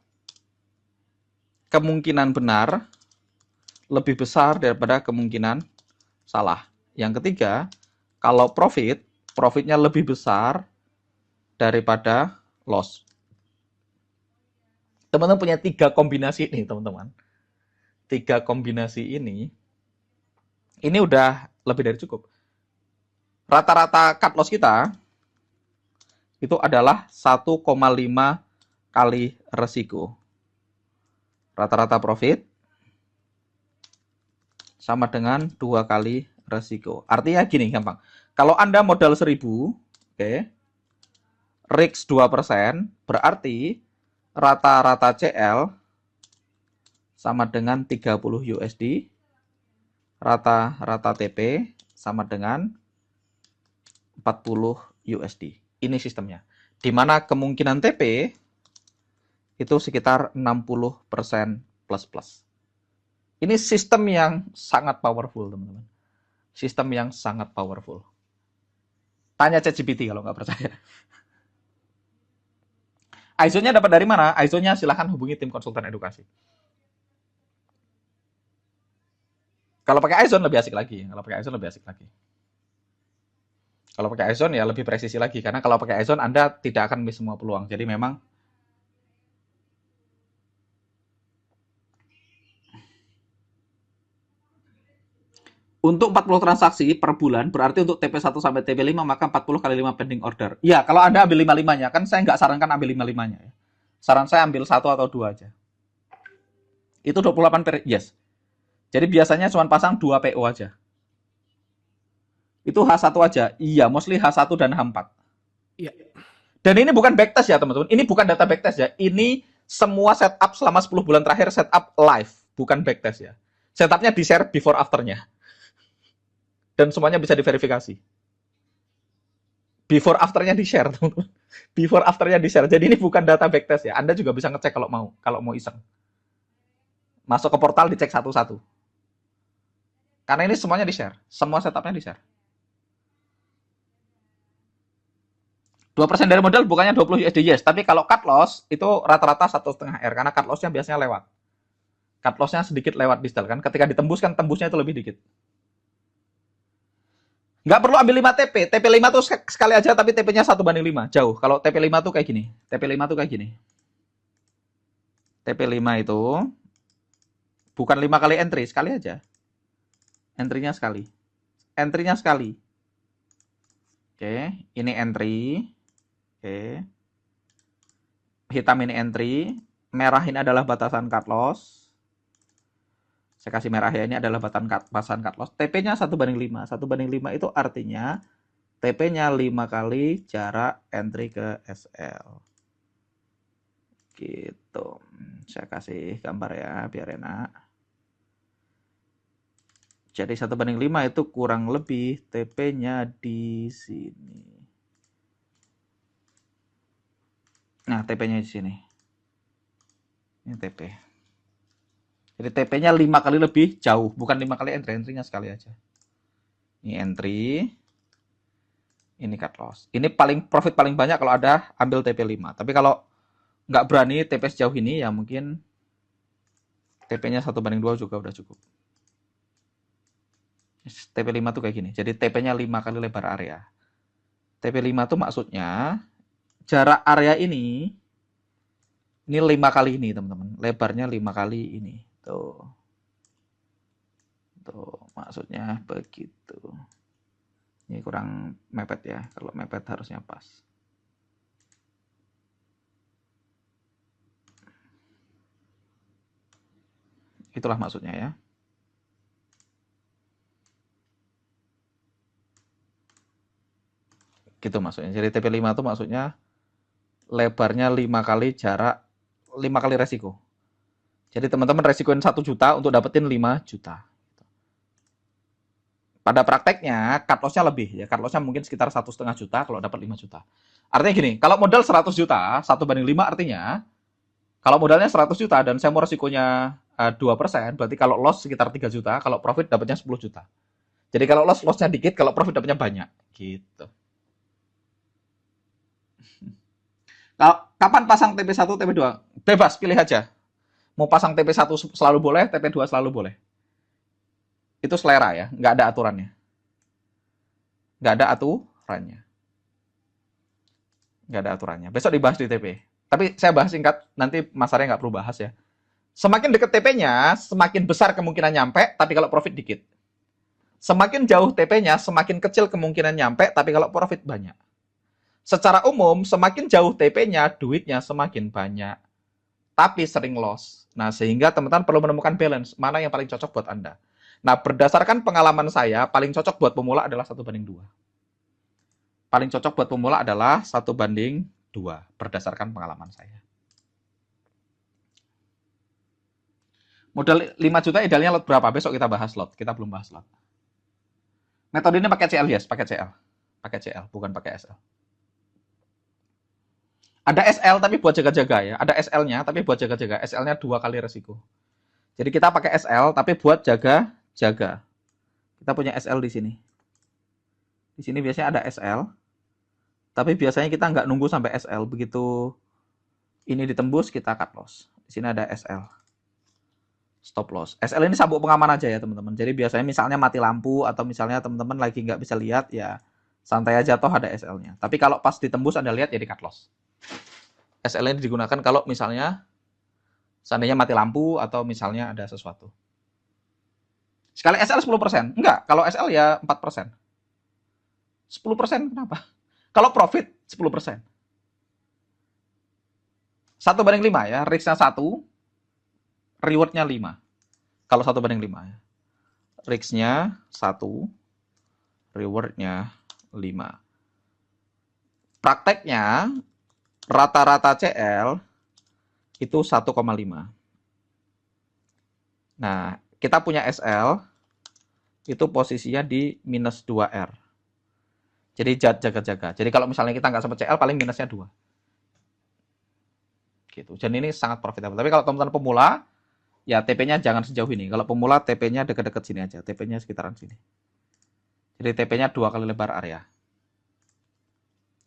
kemungkinan benar lebih besar daripada kemungkinan salah. Yang ketiga, kalau profitnya lebih besar daripada loss. Teman-teman punya 3 kombinasi ini, teman-teman. 3 kombinasi ini udah lebih dari cukup. Rata-rata cut loss kita itu adalah 1,5 kali resiko. Rata-rata profit sama dengan 2 kali resiko. Artinya gini, gampang. Kalau Anda modal 1.000, oke, risk 2%, berarti rata-rata CL sama dengan 30 USD, rata-rata TP sama dengan 40 USD. Ini sistemnya. Di mana kemungkinan TP itu sekitar 60% plus-plus. Ini sistem yang sangat powerful, teman-teman. Sistem yang sangat powerful. Tanya ChatGPT kalau nggak percaya. ISO-nya dapat dari mana? ISO-nya silahkan hubungi tim konsultan edukasi. Kalau pakai ISO lebih asik lagi. Kalau pakai ISO ya lebih presisi lagi. Karena kalau pakai ISO Anda tidak akan miss semua peluang. Jadi memang untuk 40 transaksi per bulan, berarti untuk TP1 sampai TP5, maka 40 kali 5 pending order. Ya, kalau Anda ambil 5-5-nya, kan saya nggak sarankan ambil 5-5-nya. Ya. Saran saya ambil 1 atau 2 aja. Itu 28 per, yes. Jadi biasanya cuma pasang 2 PO aja. Itu H1 aja. Iya, mostly H1 dan H4. Iya. Dan ini bukan backtest ya, teman-teman. Ini bukan data backtest ya. Ini semua setup selama 10 bulan terakhir, setup live, bukan backtest ya. Setupnya di-share before after-nya. Dan semuanya bisa diverifikasi. Before after-nya di-share, teman-teman. Before after-nya di-share. Jadi ini bukan data backtest ya. Anda juga bisa ngecek kalau mau iseng. Masuk ke portal dicek satu-satu. Karena ini semuanya di-share. Semua setupnya di-share. 2% dari modal bukannya 20 USD, yes. Tapi kalau cut loss, itu rata-rata 1,5 R. Karena cut loss-nya biasanya lewat. Cut loss-nya sedikit lewat distal kan. Ketika ditembus kan tembusnya itu lebih dikit. Nggak perlu ambil 5 TP. TP5 tuh sekali aja tapi TP-nya 1:5. Jauh. Kalau TP5 tuh kayak gini. TP5 tuh kayak gini. TP5 itu bukan 5 kali entry, sekali aja. Entry-nya sekali. Entry-nya sekali. Oke, ini entry. Oke. Hitam ini entry. Merah ini adalah batasan cut loss. Saya kasih merah ya, ini adalah batasan cut loss. TP-nya 1:5. 1:5 itu artinya TP-nya 5 kali jarak entry ke SL. Gitu. Saya kasih gambar ya, biar enak. Jadi 1:5 itu kurang lebih TP-nya di sini. Nah, TP-nya di sini. Ini TP. Jadi TP-nya 5 kali lebih jauh, bukan 5 kali entry, entry-nya sekali aja. Ini entry, ini cut loss. Ini profit paling banyak kalau ada ambil TP5. Tapi kalau nggak berani TP sejauh ini, ya mungkin TP-nya 1:2 juga udah cukup. TP5 tuh kayak gini. Jadi TP-nya 5 kali lebar area. TP5 tuh maksudnya jarak area ini 5 kali ini, teman-teman. Lebarnya 5 kali ini. Tuh. Tuh, maksudnya begitu. Ini kurang mepet ya. Kalau mepet harusnya pas. Itulah maksudnya ya. Gitu maksudnya. Jadi TP5 itu maksudnya lebarnya 5 kali jarak, 5 kali resiko. Jadi teman-teman resikoin 1 juta untuk dapetin 5 juta. Pada prakteknya, cut loss-nya lebih. Ya, cut loss-nya mungkin sekitar 1,5 juta kalau dapat 5 juta. Artinya gini, kalau modal 100 juta, 1/5 artinya, kalau modalnya 100 juta dan saya mau resikonya 2%, berarti kalau loss sekitar 3 juta, kalau profit dapatnya 10 juta. Jadi kalau loss-nya dikit, kalau profit dapatnya banyak. Gitu. Kapan pasang TP1, TP2? Bebas, pilih aja. Mau pasang TP1 selalu boleh, TP2 selalu boleh. Itu selera ya, nggak ada aturannya. Nggak ada aturannya. Nggak ada aturannya. Besok dibahas di TP. Tapi saya bahas singkat, nanti Mas Arya nggak perlu bahas ya. Semakin deket TP-nya, semakin besar kemungkinan nyampe, tapi kalau profit dikit. Semakin jauh TP-nya, semakin kecil kemungkinan nyampe, tapi kalau profit banyak. Secara umum, semakin jauh TP-nya, duitnya semakin banyak. Tapi sering loss. Nah, sehingga teman-teman perlu menemukan balance. Mana yang paling cocok buat Anda. Nah, berdasarkan pengalaman saya, paling cocok buat pemula adalah 1/2. Paling cocok buat pemula adalah 1/2, berdasarkan pengalaman saya. Modal 5 juta idealnya lot berapa? Besok kita bahas lot. Kita belum bahas lot. Metode ini pakai CL, yes, pakai CL. Pakai CL, bukan pakai SL. Ada SL tapi buat jaga-jaga ya. Ada SL-nya tapi buat jaga-jaga. SL-nya 2 kali resiko. Jadi kita pakai SL tapi buat jaga-jaga. Kita punya SL di sini. Di sini biasanya ada SL. Tapi biasanya kita nggak nunggu sampai SL. Begitu ini ditembus, kita cut loss. Di sini ada SL. Stop loss. SL ini sabuk pengaman aja ya teman-teman. Jadi biasanya misalnya mati lampu atau misalnya teman-teman lagi nggak bisa lihat ya santai aja toh ada SL-nya. Tapi kalau pas ditembus Anda lihat jadi cut loss. SL ini digunakan kalau misalnya seandainya mati lampu atau misalnya ada sesuatu. Sekali SL 10%. Enggak, kalau SL ya 4%. 10% kenapa? Kalau profit 10%. 1/5 ya, risk-nya 1, reward-nya 5. Kalau 1/5 ya. Risk-nya 1, reward-nya 5. Prakteknya rata-rata CL itu 1,5. Nah, kita punya SL itu posisinya di minus 2R. Jadi jaga-jaga. Jadi kalau misalnya kita nggak sempat CL paling minusnya 2. Gitu. Dan ini sangat profitable. Tapi kalau teman-teman pemula, ya TP-nya jangan sejauh ini. Kalau pemula TP-nya dekat-dekat sini aja. TP-nya sekitaran sini. Jadi TP-nya 2 kali lebar area.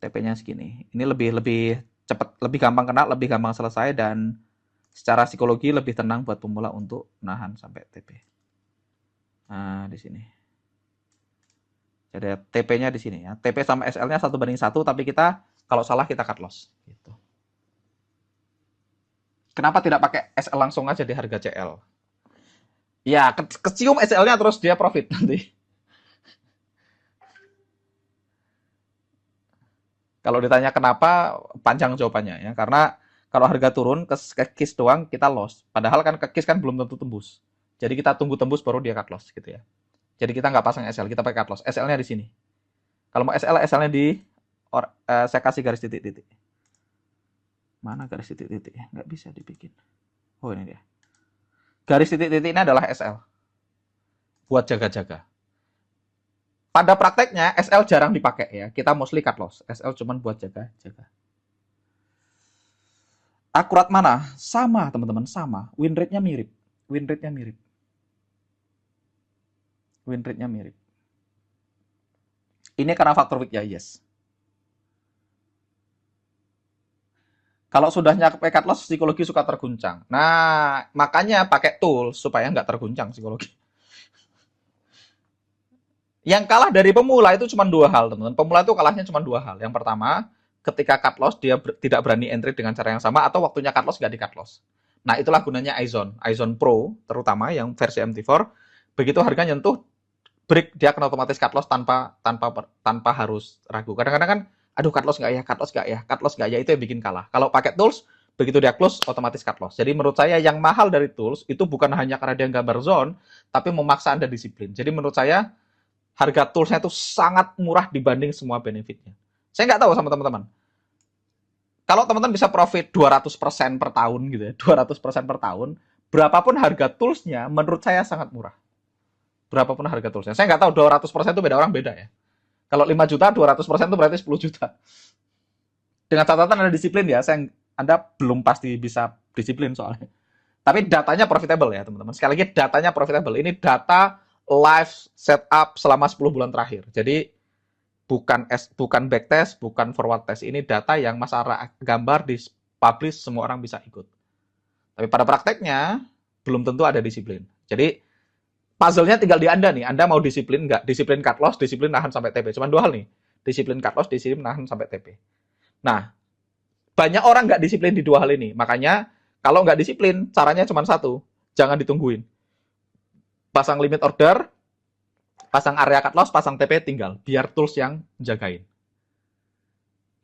TP-nya segini. Ini lebih cepat, lebih gampang kena, lebih gampang selesai dan secara psikologi lebih tenang buat pemula untuk nahan sampai TP. Nah, di sini. Jadi TP-nya di sini ya. TP sama SL-nya 1/1, tapi kita kalau salah kita cut loss. Gitu. Kenapa tidak pakai SL langsung aja di harga CL? Ya, kecium SL-nya terus dia profit nanti. Kalau ditanya kenapa, panjang jawabannya ya. Karena kalau harga turun ke KIS doang kita loss. Padahal kan ke KIS kan belum tentu tembus. Jadi kita tunggu tembus baru dia cut loss gitu ya. Jadi kita nggak pasang SL, kita pakai cut loss. SL-nya di sini. Kalau mau SL, SL-nya di saya kasih garis titik-titik. Mana garis titik-titik? Nggak bisa dibikin. Oh, ini dia. Garis titik-titik ini adalah SL. Buat jaga-jaga. Pada prakteknya, SL jarang dipakai ya. Kita mostly cut loss. SL cuma buat jaga-jaga. Akurat mana? Sama, teman-teman. Sama. Win rate-nya mirip. Win rate-nya mirip. Win rate-nya mirip. Ini karena faktor week ya, yes. Kalau sudah nyampe cut loss, psikologi suka terguncang. Nah, makanya pakai tools supaya nggak terguncang psikologi. Yang kalah dari pemula itu cuma 2 hal, teman-teman. Pemula itu kalahnya cuma 2 hal. Yang pertama, ketika cut loss, dia tidak berani entry dengan cara yang sama, atau waktunya cut loss, nggak di cut loss. Nah, itulah gunanya iZone. iZone Pro, terutama yang versi MT4, begitu harga nyentuh, break, dia akan otomatis cut loss tanpa harus ragu. Kadang-kadang kan aduh cut loss nggak ya, cut loss nggak ya, cut loss nggak ya, itu yang bikin kalah. Kalau pakai tools, begitu dia close, otomatis cut loss. Jadi menurut saya yang mahal dari tools, itu bukan hanya karena dia gambar zone, tapi memaksa Anda disiplin. Jadi menurut saya, harga toolsnya itu sangat murah dibanding semua benefitnya. Saya nggak tahu sama teman-teman. Kalau teman-teman bisa profit 200% per tahun gitu ya, 200% per tahun, berapapun harga toolsnya, menurut saya sangat murah. Berapapun harga toolsnya. Saya nggak tahu 200% itu beda orang beda ya. Kalau 5 juta, 200% itu berarti 10 juta. Dengan catatan ada disiplin ya. Anda belum pasti bisa disiplin soalnya. Tapi datanya profitable ya teman-teman. Sekali lagi datanya profitable. Ini data live setup selama 10 bulan terakhir. Jadi bukan backtest, bukan forward test. Ini data yang Mas Ara gambar di publish semua orang bisa ikut. Tapi pada prakteknya belum tentu ada disiplin. Jadi puzzle-nya tinggal di Anda nih. Anda mau disiplin nggak? Disiplin cut loss, disiplin nahan sampai TP. Cuman dua hal nih. Disiplin cut loss, disiplin nahan sampai TP. Nah, banyak orang nggak disiplin di dua hal ini. Makanya kalau nggak disiplin, caranya cuma satu. Jangan ditungguin. Pasang limit order, pasang area cut loss, pasang TP tinggal. Biar tools yang jagain.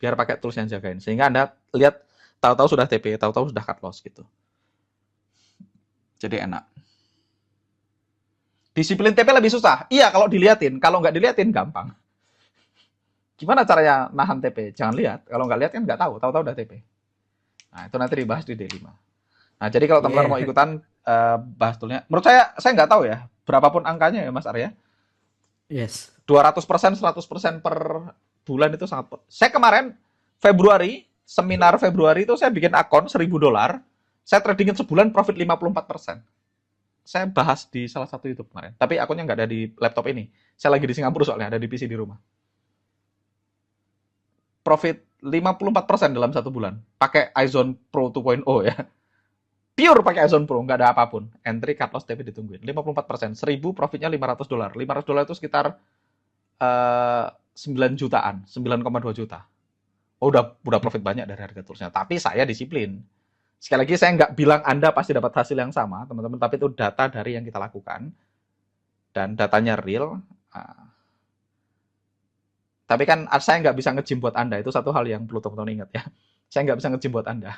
Biar pakai tools yang jagain. Sehingga Anda lihat, tahu-tahu sudah TP, tahu-tahu sudah cut loss gitu. Jadi enak. Disiplin TP lebih susah. Iya kalau diliatin. Kalau nggak diliatin, gampang. Gimana caranya nahan TP? Jangan lihat. Kalau nggak lihat kan nggak tahu. Tahu-tahu udah TP. Nah, itu nanti dibahas di D5. Nah, jadi kalau teman-teman mau Yeah. ikutan bahas toolnya, menurut saya nggak tahu ya, berapapun angkanya ya Mas Arya, Yes. 200%, 100% per bulan itu sangat. Saya kemarin Februari, seminar Februari itu saya bikin akun $1.000, saya tradingin sebulan profit 54%. Saya bahas di salah satu YouTube kemarin, tapi akunnya nggak ada di laptop ini. Saya lagi di Singapura soalnya, ada di PC di rumah. Profit 54% dalam satu bulan, pakai iZone Pro 2.0 ya. Pure pakai iZone Pro, nggak ada apapun. Entry, cut loss, TP ditungguin. 54%. 1.000 profitnya $500. $500 itu sekitar 9 jutaan, 9,2 juta. Oh, udah profit banyak dari harga toolsnya. Tapi saya disiplin. Sekali lagi saya nggak bilang Anda pasti dapat hasil yang sama, teman-teman. Tapi itu data dari yang kita lakukan. Dan datanya real. Tapi kan saya nggak bisa nge-gym buat Anda. Itu satu hal yang perlu teman-teman ingat ya. Saya nggak bisa nge-gym buat Anda.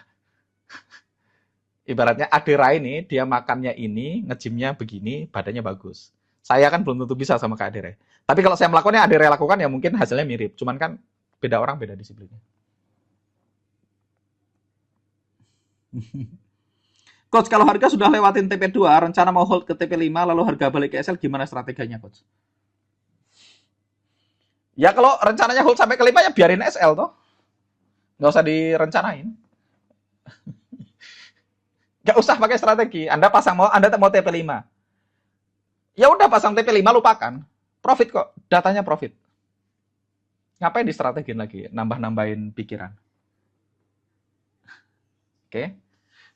Ibaratnya Adera ini, dia makannya ini, nge-gymnya begini, badannya bagus. Saya kan belum tentu bisa sama Kak Adere. Tapi kalau saya melakukannya, Adere lakukan ya mungkin hasilnya mirip. Cuman kan beda orang, beda disiplinnya. Coach, kalau harga sudah lewatin TP2, rencana mau hold ke TP5, lalu harga balik ke SL, gimana strateginya, Coach? Ya kalau rencananya hold sampai ke 5, ya biarin SL toh. Nggak usah direncanain. Nggak usah pakai strategi. Anda mau TP5. Ya udah pasang TP5, lupakan. Profit kok, datanya profit. Ngapain distrategin lagi? Nambah-nambahin pikiran. Oke.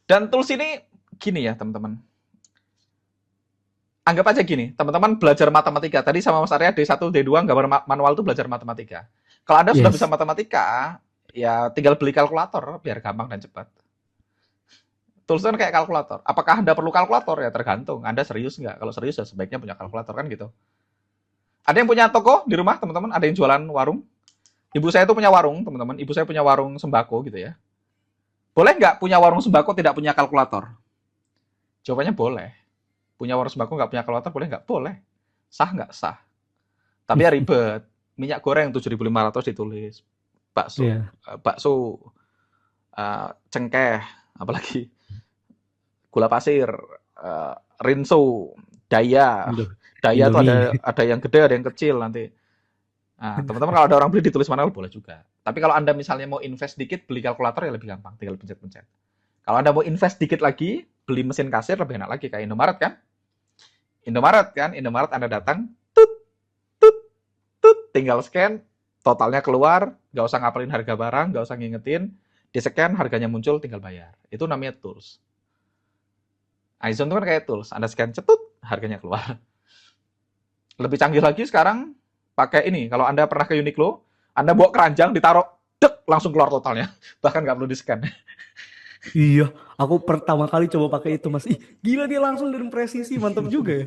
Dan tools ini gini ya, teman-teman. Anggap aja gini, teman-teman belajar matematika. Tadi sama Mas Arya D1, D2 gambar manual itu belajar matematika. Kalau Anda sudah bisa Yes. matematika, ya tinggal beli kalkulator biar gampang dan cepat. Tools kan kayak kalkulator. Apakah Anda perlu kalkulator? Ya tergantung. Anda serius nggak? Kalau serius ya sebaiknya punya kalkulator kan gitu. Ada yang punya toko di rumah, teman-teman? Ada yang jualan warung? Ibu saya itu punya warung, teman-teman. Ibu saya punya warung sembako gitu ya. Boleh nggak punya warung sembako tidak punya kalkulator? Jawabannya boleh. Punya warung sembako nggak punya kalkulator boleh nggak? Boleh. Sah nggak? Sah. Tapi ya ribet. Minyak goreng 7.500 ditulis. Bakso, Yeah. bakso, cengkeh, apalagi gula pasir, rinso, daya. Daya tuh Indomie. ada yang gede, ada yang kecil nanti. Nah, teman-teman kalau ada orang beli ditulis manual boleh juga. Tapi kalau Anda misalnya mau invest dikit, beli kalkulator ya lebih gampang, tinggal pencet-pencet. Kalau Anda mau invest dikit lagi, beli mesin kasir lebih enak lagi kayak Indomaret kan? Indomaret Anda datang, tut tut tut, tinggal scan, totalnya keluar, nggak usah ngapalin harga barang, nggak usah ngingetin, di scan harganya muncul, tinggal bayar. Itu namanya tools. iZone itu kan kayak tools, Anda scan cetut, harganya keluar. Lebih canggih lagi sekarang pakai ini. Kalau Anda pernah ke Uniqlo, Anda bawa keranjang, ditaruh, dek, langsung keluar totalnya. Bahkan nggak perlu di-scan. Iya, aku pertama kali coba pakai itu Mas. Ih, gila dia langsung dan presisi, mantap juga ya.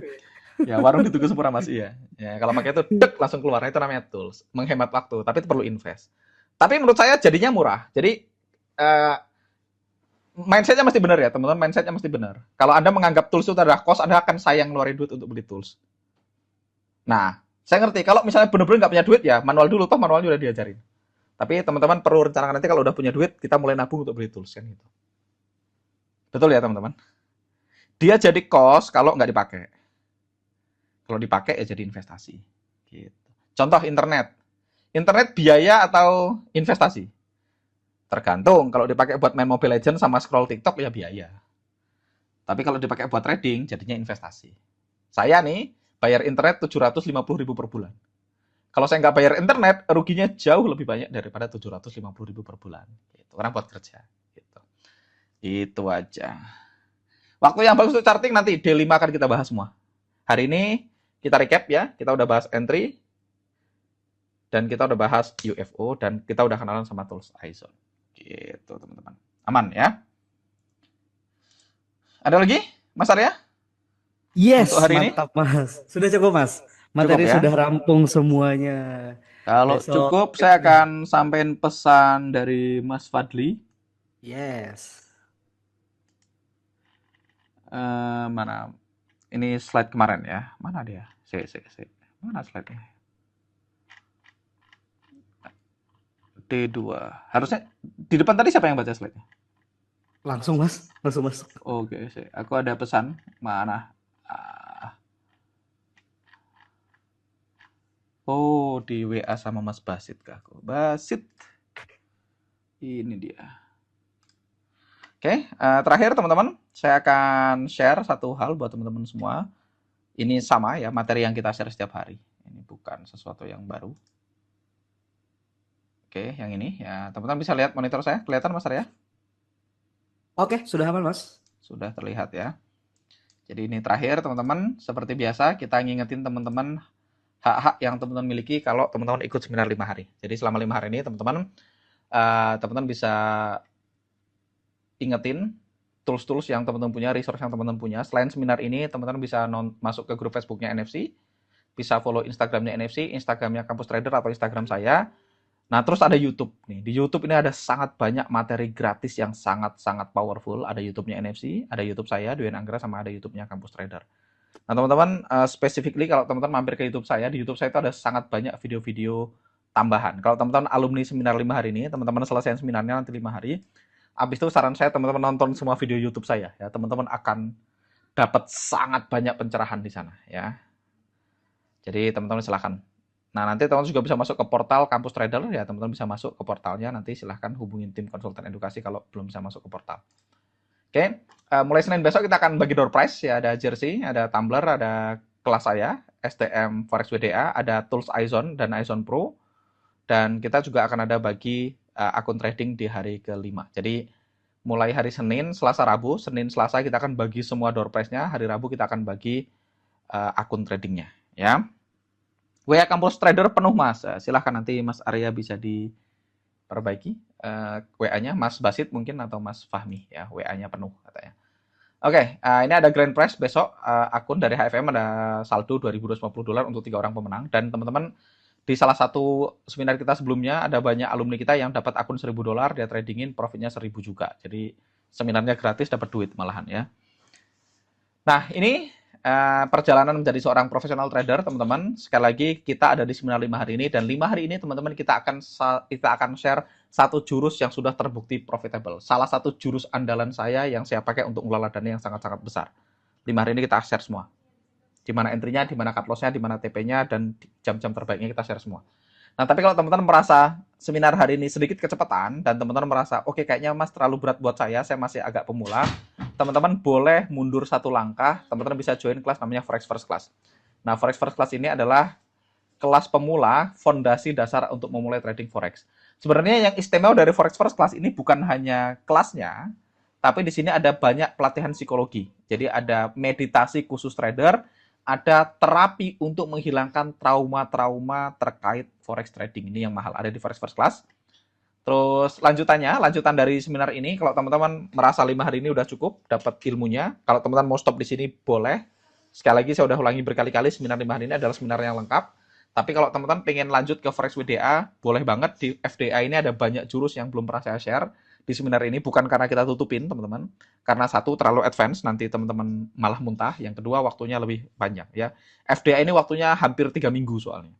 Ya, warung di Tugu Sempurna Mas, iya. Ya, kalau pakai itu, dek, langsung keluar. Itu namanya tools. Menghemat waktu, tapi itu perlu invest. Tapi menurut saya jadinya murah. Jadi, eh, mindsetnya mesti benar ya, teman-teman. Mindsetnya mesti benar. Kalau Anda menganggap tools itu adalah cost, Anda akan sayang ngeluarin duit untuk beli tools. Nah, saya ngerti. Kalau misalnya benar-benar nggak punya duit, ya manual dulu. Toh manualnya udah diajarin. Tapi teman-teman perlu rencanakan nanti kalau udah punya duit, kita mulai nabung untuk beli tools. Kan gitu. Betul ya, teman-teman? Dia jadi cost kalau nggak dipakai. Kalau dipakai ya jadi investasi. Gitu. Contoh internet. Internet biaya atau investasi? Tergantung. Kalau dipakai buat main Mobile Legends sama scroll TikTok ya biaya. Tapi kalau dipakai buat trading jadinya investasi. Saya nih bayar internet 750.000 per bulan. Kalau saya nggak bayar internet, ruginya jauh lebih banyak daripada 750.000 per bulan. Gitu. Orang buat kerja. Gitu. Itu aja. Waktu yang bagus untuk charting nanti D5 akan kita bahas semua. Hari ini kita recap ya. Kita udah bahas entry, dan kita udah bahas UFO, dan kita udah kenalan sama tools ISO. Gitu teman-teman. Aman ya. Ada lagi Mas Arya Yes, untuk hari ini? mantap Mas. Sudah cukup Mas. Cukup Materi ya. sudah rampung semuanya. Kalau Besok cukup saya akan sampaikan pesan dari Mas Fadli. yes. Mana? Ini slide kemarin ya. Mana dia? Mana slide-nya? D2. Harusnya di depan tadi siapa yang baca slide-nya? Langsung Mas, langsung masuk. Oke, aku ada pesan. Mana? Ah, Oh, di WA sama Mas Basit kah? Basit. Ini dia. Oke, terakhir teman-teman, saya akan share satu hal buat teman-teman semua. Ini sama ya, materi yang kita share setiap hari. Ini bukan sesuatu yang baru. Oke, yang ini ya, teman-teman bisa lihat monitor saya, kelihatan Mas Arya? Oke, sudah aman Mas. Sudah terlihat ya. Jadi ini terakhir teman-teman, seperti biasa kita ngingetin teman-teman hak-hak yang teman-teman miliki kalau teman-teman ikut seminar 5 hari. Jadi selama 5 hari ini teman-teman bisa ingetin tools-tools yang teman-teman punya, resource yang teman-teman punya. Selain seminar ini, teman-teman bisa masuk ke grup Facebooknya NFC, bisa follow Instagramnya NFC, Instagramnya Kampus Trader atau Instagram saya. Nah, terus ada YouTube nih. Di YouTube ini ada sangat banyak materi gratis yang sangat-sangat powerful. Ada YouTube-nya NFC, ada YouTube saya, Duen Anggra, sama ada YouTube-nya Kampus Trader. Nah, teman-teman, specifically kalau teman-teman mampir ke YouTube saya, di YouTube saya itu ada sangat banyak video-video tambahan. Kalau teman-teman alumni seminar 5 hari ini, teman-teman selesai seminarnya nanti 5 hari, habis itu saran saya teman-teman nonton semua video YouTube saya ya. Teman-teman akan dapat sangat banyak pencerahan di sana ya. Jadi teman-teman silahkan. Nah, nanti teman-teman juga bisa masuk ke portal Kampus Trader ya, teman-teman bisa masuk ke portalnya, nanti silahkan hubungin tim konsultan edukasi kalau belum bisa masuk ke portal. Oke, mulai Senin besok kita akan bagi door prize ya, ada jersey, ada tumbler, ada kelas saya, STM Forex WDA, ada tools iZone dan iZone Pro, dan kita juga akan ada bagi akun trading di hari kelima. Jadi mulai hari Senin, Selasa, Rabu, Senin, Selasa kita akan bagi semua door prize-nya, hari Rabu kita akan bagi akun tradingnya ya. WA Kampus Trader penuh Mas, silahkan nanti Mas Arya bisa diperbaiki WA-nya, Mas Basit mungkin atau Mas Fahmi ya, WA-nya penuh katanya. Oke, ini ada grand prize besok, akun dari HFM ada saldo $2.250 untuk 3 orang pemenang, dan teman-teman di salah satu seminar kita sebelumnya ada banyak alumni kita yang dapat akun $1.000, dia tradingin profitnya 1.000 juga. Jadi seminarnya gratis, dapat duit malahan ya. Nah, ini perjalanan menjadi seorang profesional trader, teman-teman. Sekali lagi kita ada di seminar 5 hari ini, dan 5 hari ini teman-teman kita akan share satu jurus yang sudah terbukti profitable. Salah satu jurus andalan saya yang saya pakai untuk mengelola dana yang sangat-sangat besar. 5 hari ini kita share semua. Di mana entry-nya, di mana cut loss-nya, di mana TP-nya, dan jam-jam terbaiknya kita share semua. Nah, tapi kalau teman-teman merasa seminar hari ini sedikit kecepatan, dan teman-teman merasa, oke, kayaknya Mas terlalu berat buat saya masih agak pemula, teman-teman boleh mundur satu langkah, teman-teman bisa join kelas namanya Forex First Class. Nah, Forex First Class ini adalah kelas pemula, fondasi dasar untuk memulai trading Forex. Sebenarnya yang istimewa dari Forex First Class ini bukan hanya kelasnya, tapi di sini ada banyak pelatihan psikologi. Jadi ada meditasi khusus trader, ada terapi untuk menghilangkan trauma-trauma terkait Forex trading. Ini yang mahal, ada di Forex First Class. Terus lanjutan dari seminar ini, kalau teman-teman merasa 5 hari ini udah cukup dapat ilmunya, kalau teman-teman mau stop di sini boleh. Sekali lagi saya udah ulangi berkali-kali, seminar 5 hari ini adalah seminar yang lengkap. Tapi kalau teman-teman pengen lanjut ke Forex WDA, boleh banget. Di FDA ini ada banyak jurus yang belum pernah saya share di seminar ini, bukan karena kita tutupin teman-teman, karena satu terlalu advance, nanti teman-teman malah muntah. Yang kedua waktunya lebih banyak ya. FDA ini waktunya hampir 3 minggu soalnya.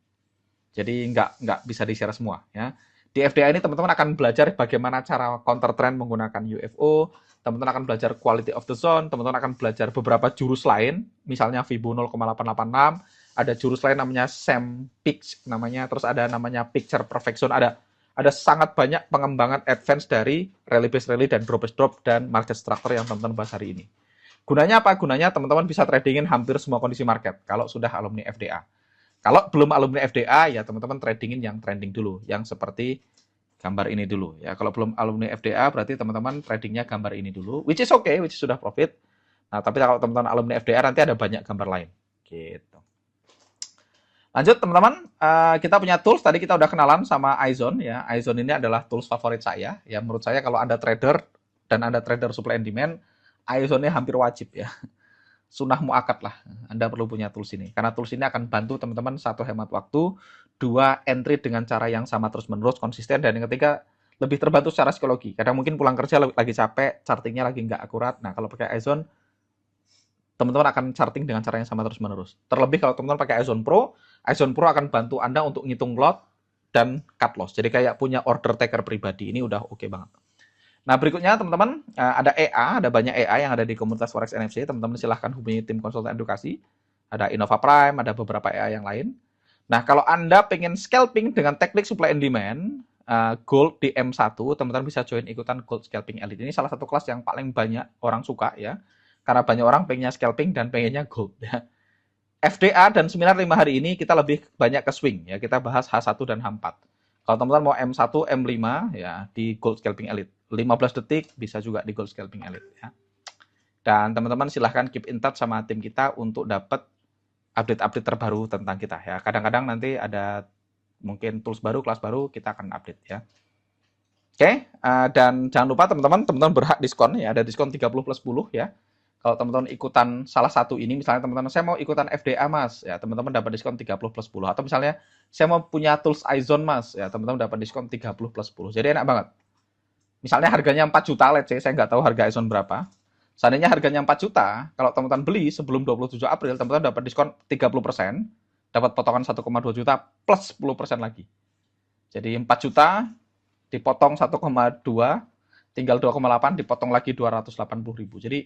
Jadi nggak bisa di-share semua ya. Di FDA ini teman-teman akan belajar bagaimana cara counter trend menggunakan UFO, teman-teman akan belajar quality of the zone, teman-teman akan belajar beberapa jurus lain, misalnya Fibo 0,886, ada jurus lain namanya SemPix namanya, terus ada namanya Picture Perfection, ada sangat banyak pengembangan advance dari rally based rally dan drop based drop dan market structure yang teman-teman bahas hari ini. Gunanya apa? Gunanya teman-teman bisa tradingin hampir semua kondisi market kalau sudah alumni FDA. Kalau belum alumni FDA ya teman-teman tradingin yang trending dulu, yang seperti gambar ini dulu ya. Kalau belum alumni FDA berarti teman-teman tradingnya gambar ini dulu, which is okay, which is sudah profit. Nah, tapi kalau teman-teman alumni FDA nanti ada banyak gambar lain. Gitu. Lanjut teman-teman, kita punya tools. Tadi kita udah kenalan sama iZone ya. iZone ini adalah tools favorit saya. Ya menurut saya kalau Anda trader dan Anda trader supply and demand, iZone ini hampir wajib ya. Sunnah muakat lah. Anda perlu punya tools ini. Karena tools ini akan bantu teman-teman, satu, hemat waktu, dua, entry dengan cara yang sama terus-menerus, konsisten, dan yang ketiga, lebih terbantu secara psikologi. Kadang mungkin pulang kerja lagi capek, chartingnya lagi nggak akurat. Nah, kalau pakai iZone, teman-teman akan charting dengan cara yang sama terus-menerus. Terlebih kalau teman-teman pakai iZone Pro akan bantu Anda untuk ngitung lot dan cut loss. Jadi kayak punya order taker pribadi. Ini udah oke banget. Nah, berikutnya teman-teman, ada EA, ada banyak EA yang ada di komunitas Forex NFC. Teman-teman silahkan hubungi tim konsultan edukasi. Ada Innova Prime, ada beberapa EA yang lain. Nah, kalau Anda pengen scalping dengan teknik supply and demand, gold di M1, teman-teman bisa join ikutan Gold Scalping Elite. Ini salah satu kelas yang paling banyak orang suka ya. Karena banyak orang pengennya scalping dan pengennya gold ya. FDA dan seminar 5 hari ini kita lebih banyak ke swing ya. Kita bahas H1 dan H4. Kalau teman-teman mau M1, M5 ya di Gold Scalping Elite. 15 detik bisa juga di Gold Scalping Elite ya. Dan teman-teman silahkan keep in touch sama tim kita untuk dapat update-update terbaru tentang kita ya. Kadang-kadang nanti ada mungkin tools baru, kelas baru, kita akan update ya. Oke, dan jangan lupa teman-teman berhak diskon ya. Ada diskon 30 plus 10 ya. Kalau teman-teman ikutan salah satu ini, misalnya teman-teman, saya mau ikutan FDA mas, ya teman-teman dapat diskon 30 plus 10. Atau misalnya, saya mau punya tools iZone mas, ya teman-teman dapat diskon 30 plus 10. Jadi enak banget. Misalnya harganya 4 juta, let's say, saya nggak tahu harga iZone berapa. Seandainya harganya 4 juta, kalau teman-teman beli sebelum 27 April, teman-teman dapat diskon 30%, dapat potongan 1,2 juta plus 10% lagi. Jadi 4 juta dipotong 1,2, tinggal 2,8 dipotong lagi 280.000. Jadi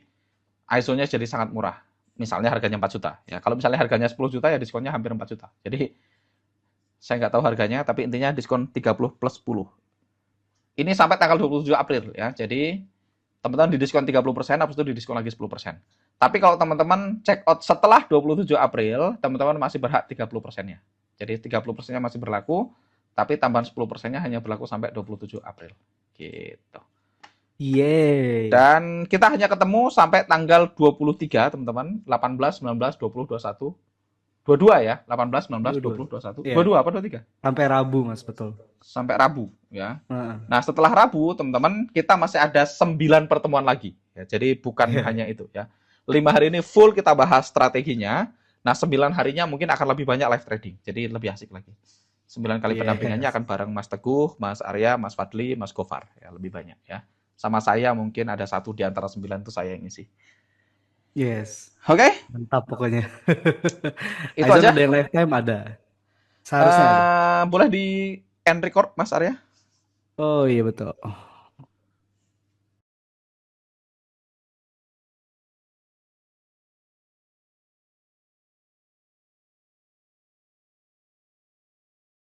ISO-nya jadi sangat murah. Misalnya harganya 4 juta. Ya, kalau misalnya harganya 10 juta ya diskonnya hampir 4 juta. Jadi saya nggak tahu harganya, tapi intinya diskon 30 plus 10. Ini sampai tanggal 27 April ya. Jadi teman-teman didiskon 30%, habis itu didiskon lagi 10%. Tapi kalau teman-teman check out setelah 27 April, teman-teman masih berhak 30%-nya. Jadi 30%-nya masih berlaku, tapi tambahan 10%-nya hanya berlaku sampai 27 April. Gitu. Yeay. Dan kita hanya ketemu sampai tanggal 23, teman-teman. 18, 19, 20, 21. 22 ya. 18, 19, 22. 20, 21. Iya. 22 apa 23? Sampai Rabu mas, betul. Sampai Rabu ya. Heeh. Nah, setelah Rabu, teman-teman, kita masih ada 9 pertemuan lagi. Ya, jadi bukan Iya. hanya itu ya. 5 hari ini full kita bahas strateginya. Nah, 9 harinya mungkin akan lebih banyak live trading. Jadi lebih asik lagi. 9 kali pendampingannya Yes. akan bareng Mas Teguh, Mas Arya, Mas Fadli, Mas Gofar. Ya, lebih banyak ya. Sama saya mungkin ada 1 di antara 9 itu saya yang isi. Yes. Oke, Mantap pokoknya. itu Aizon aja. ada yang lifetime ada. Seharusnya ada. Boleh di end record, Mas Arya? Oh iya betul.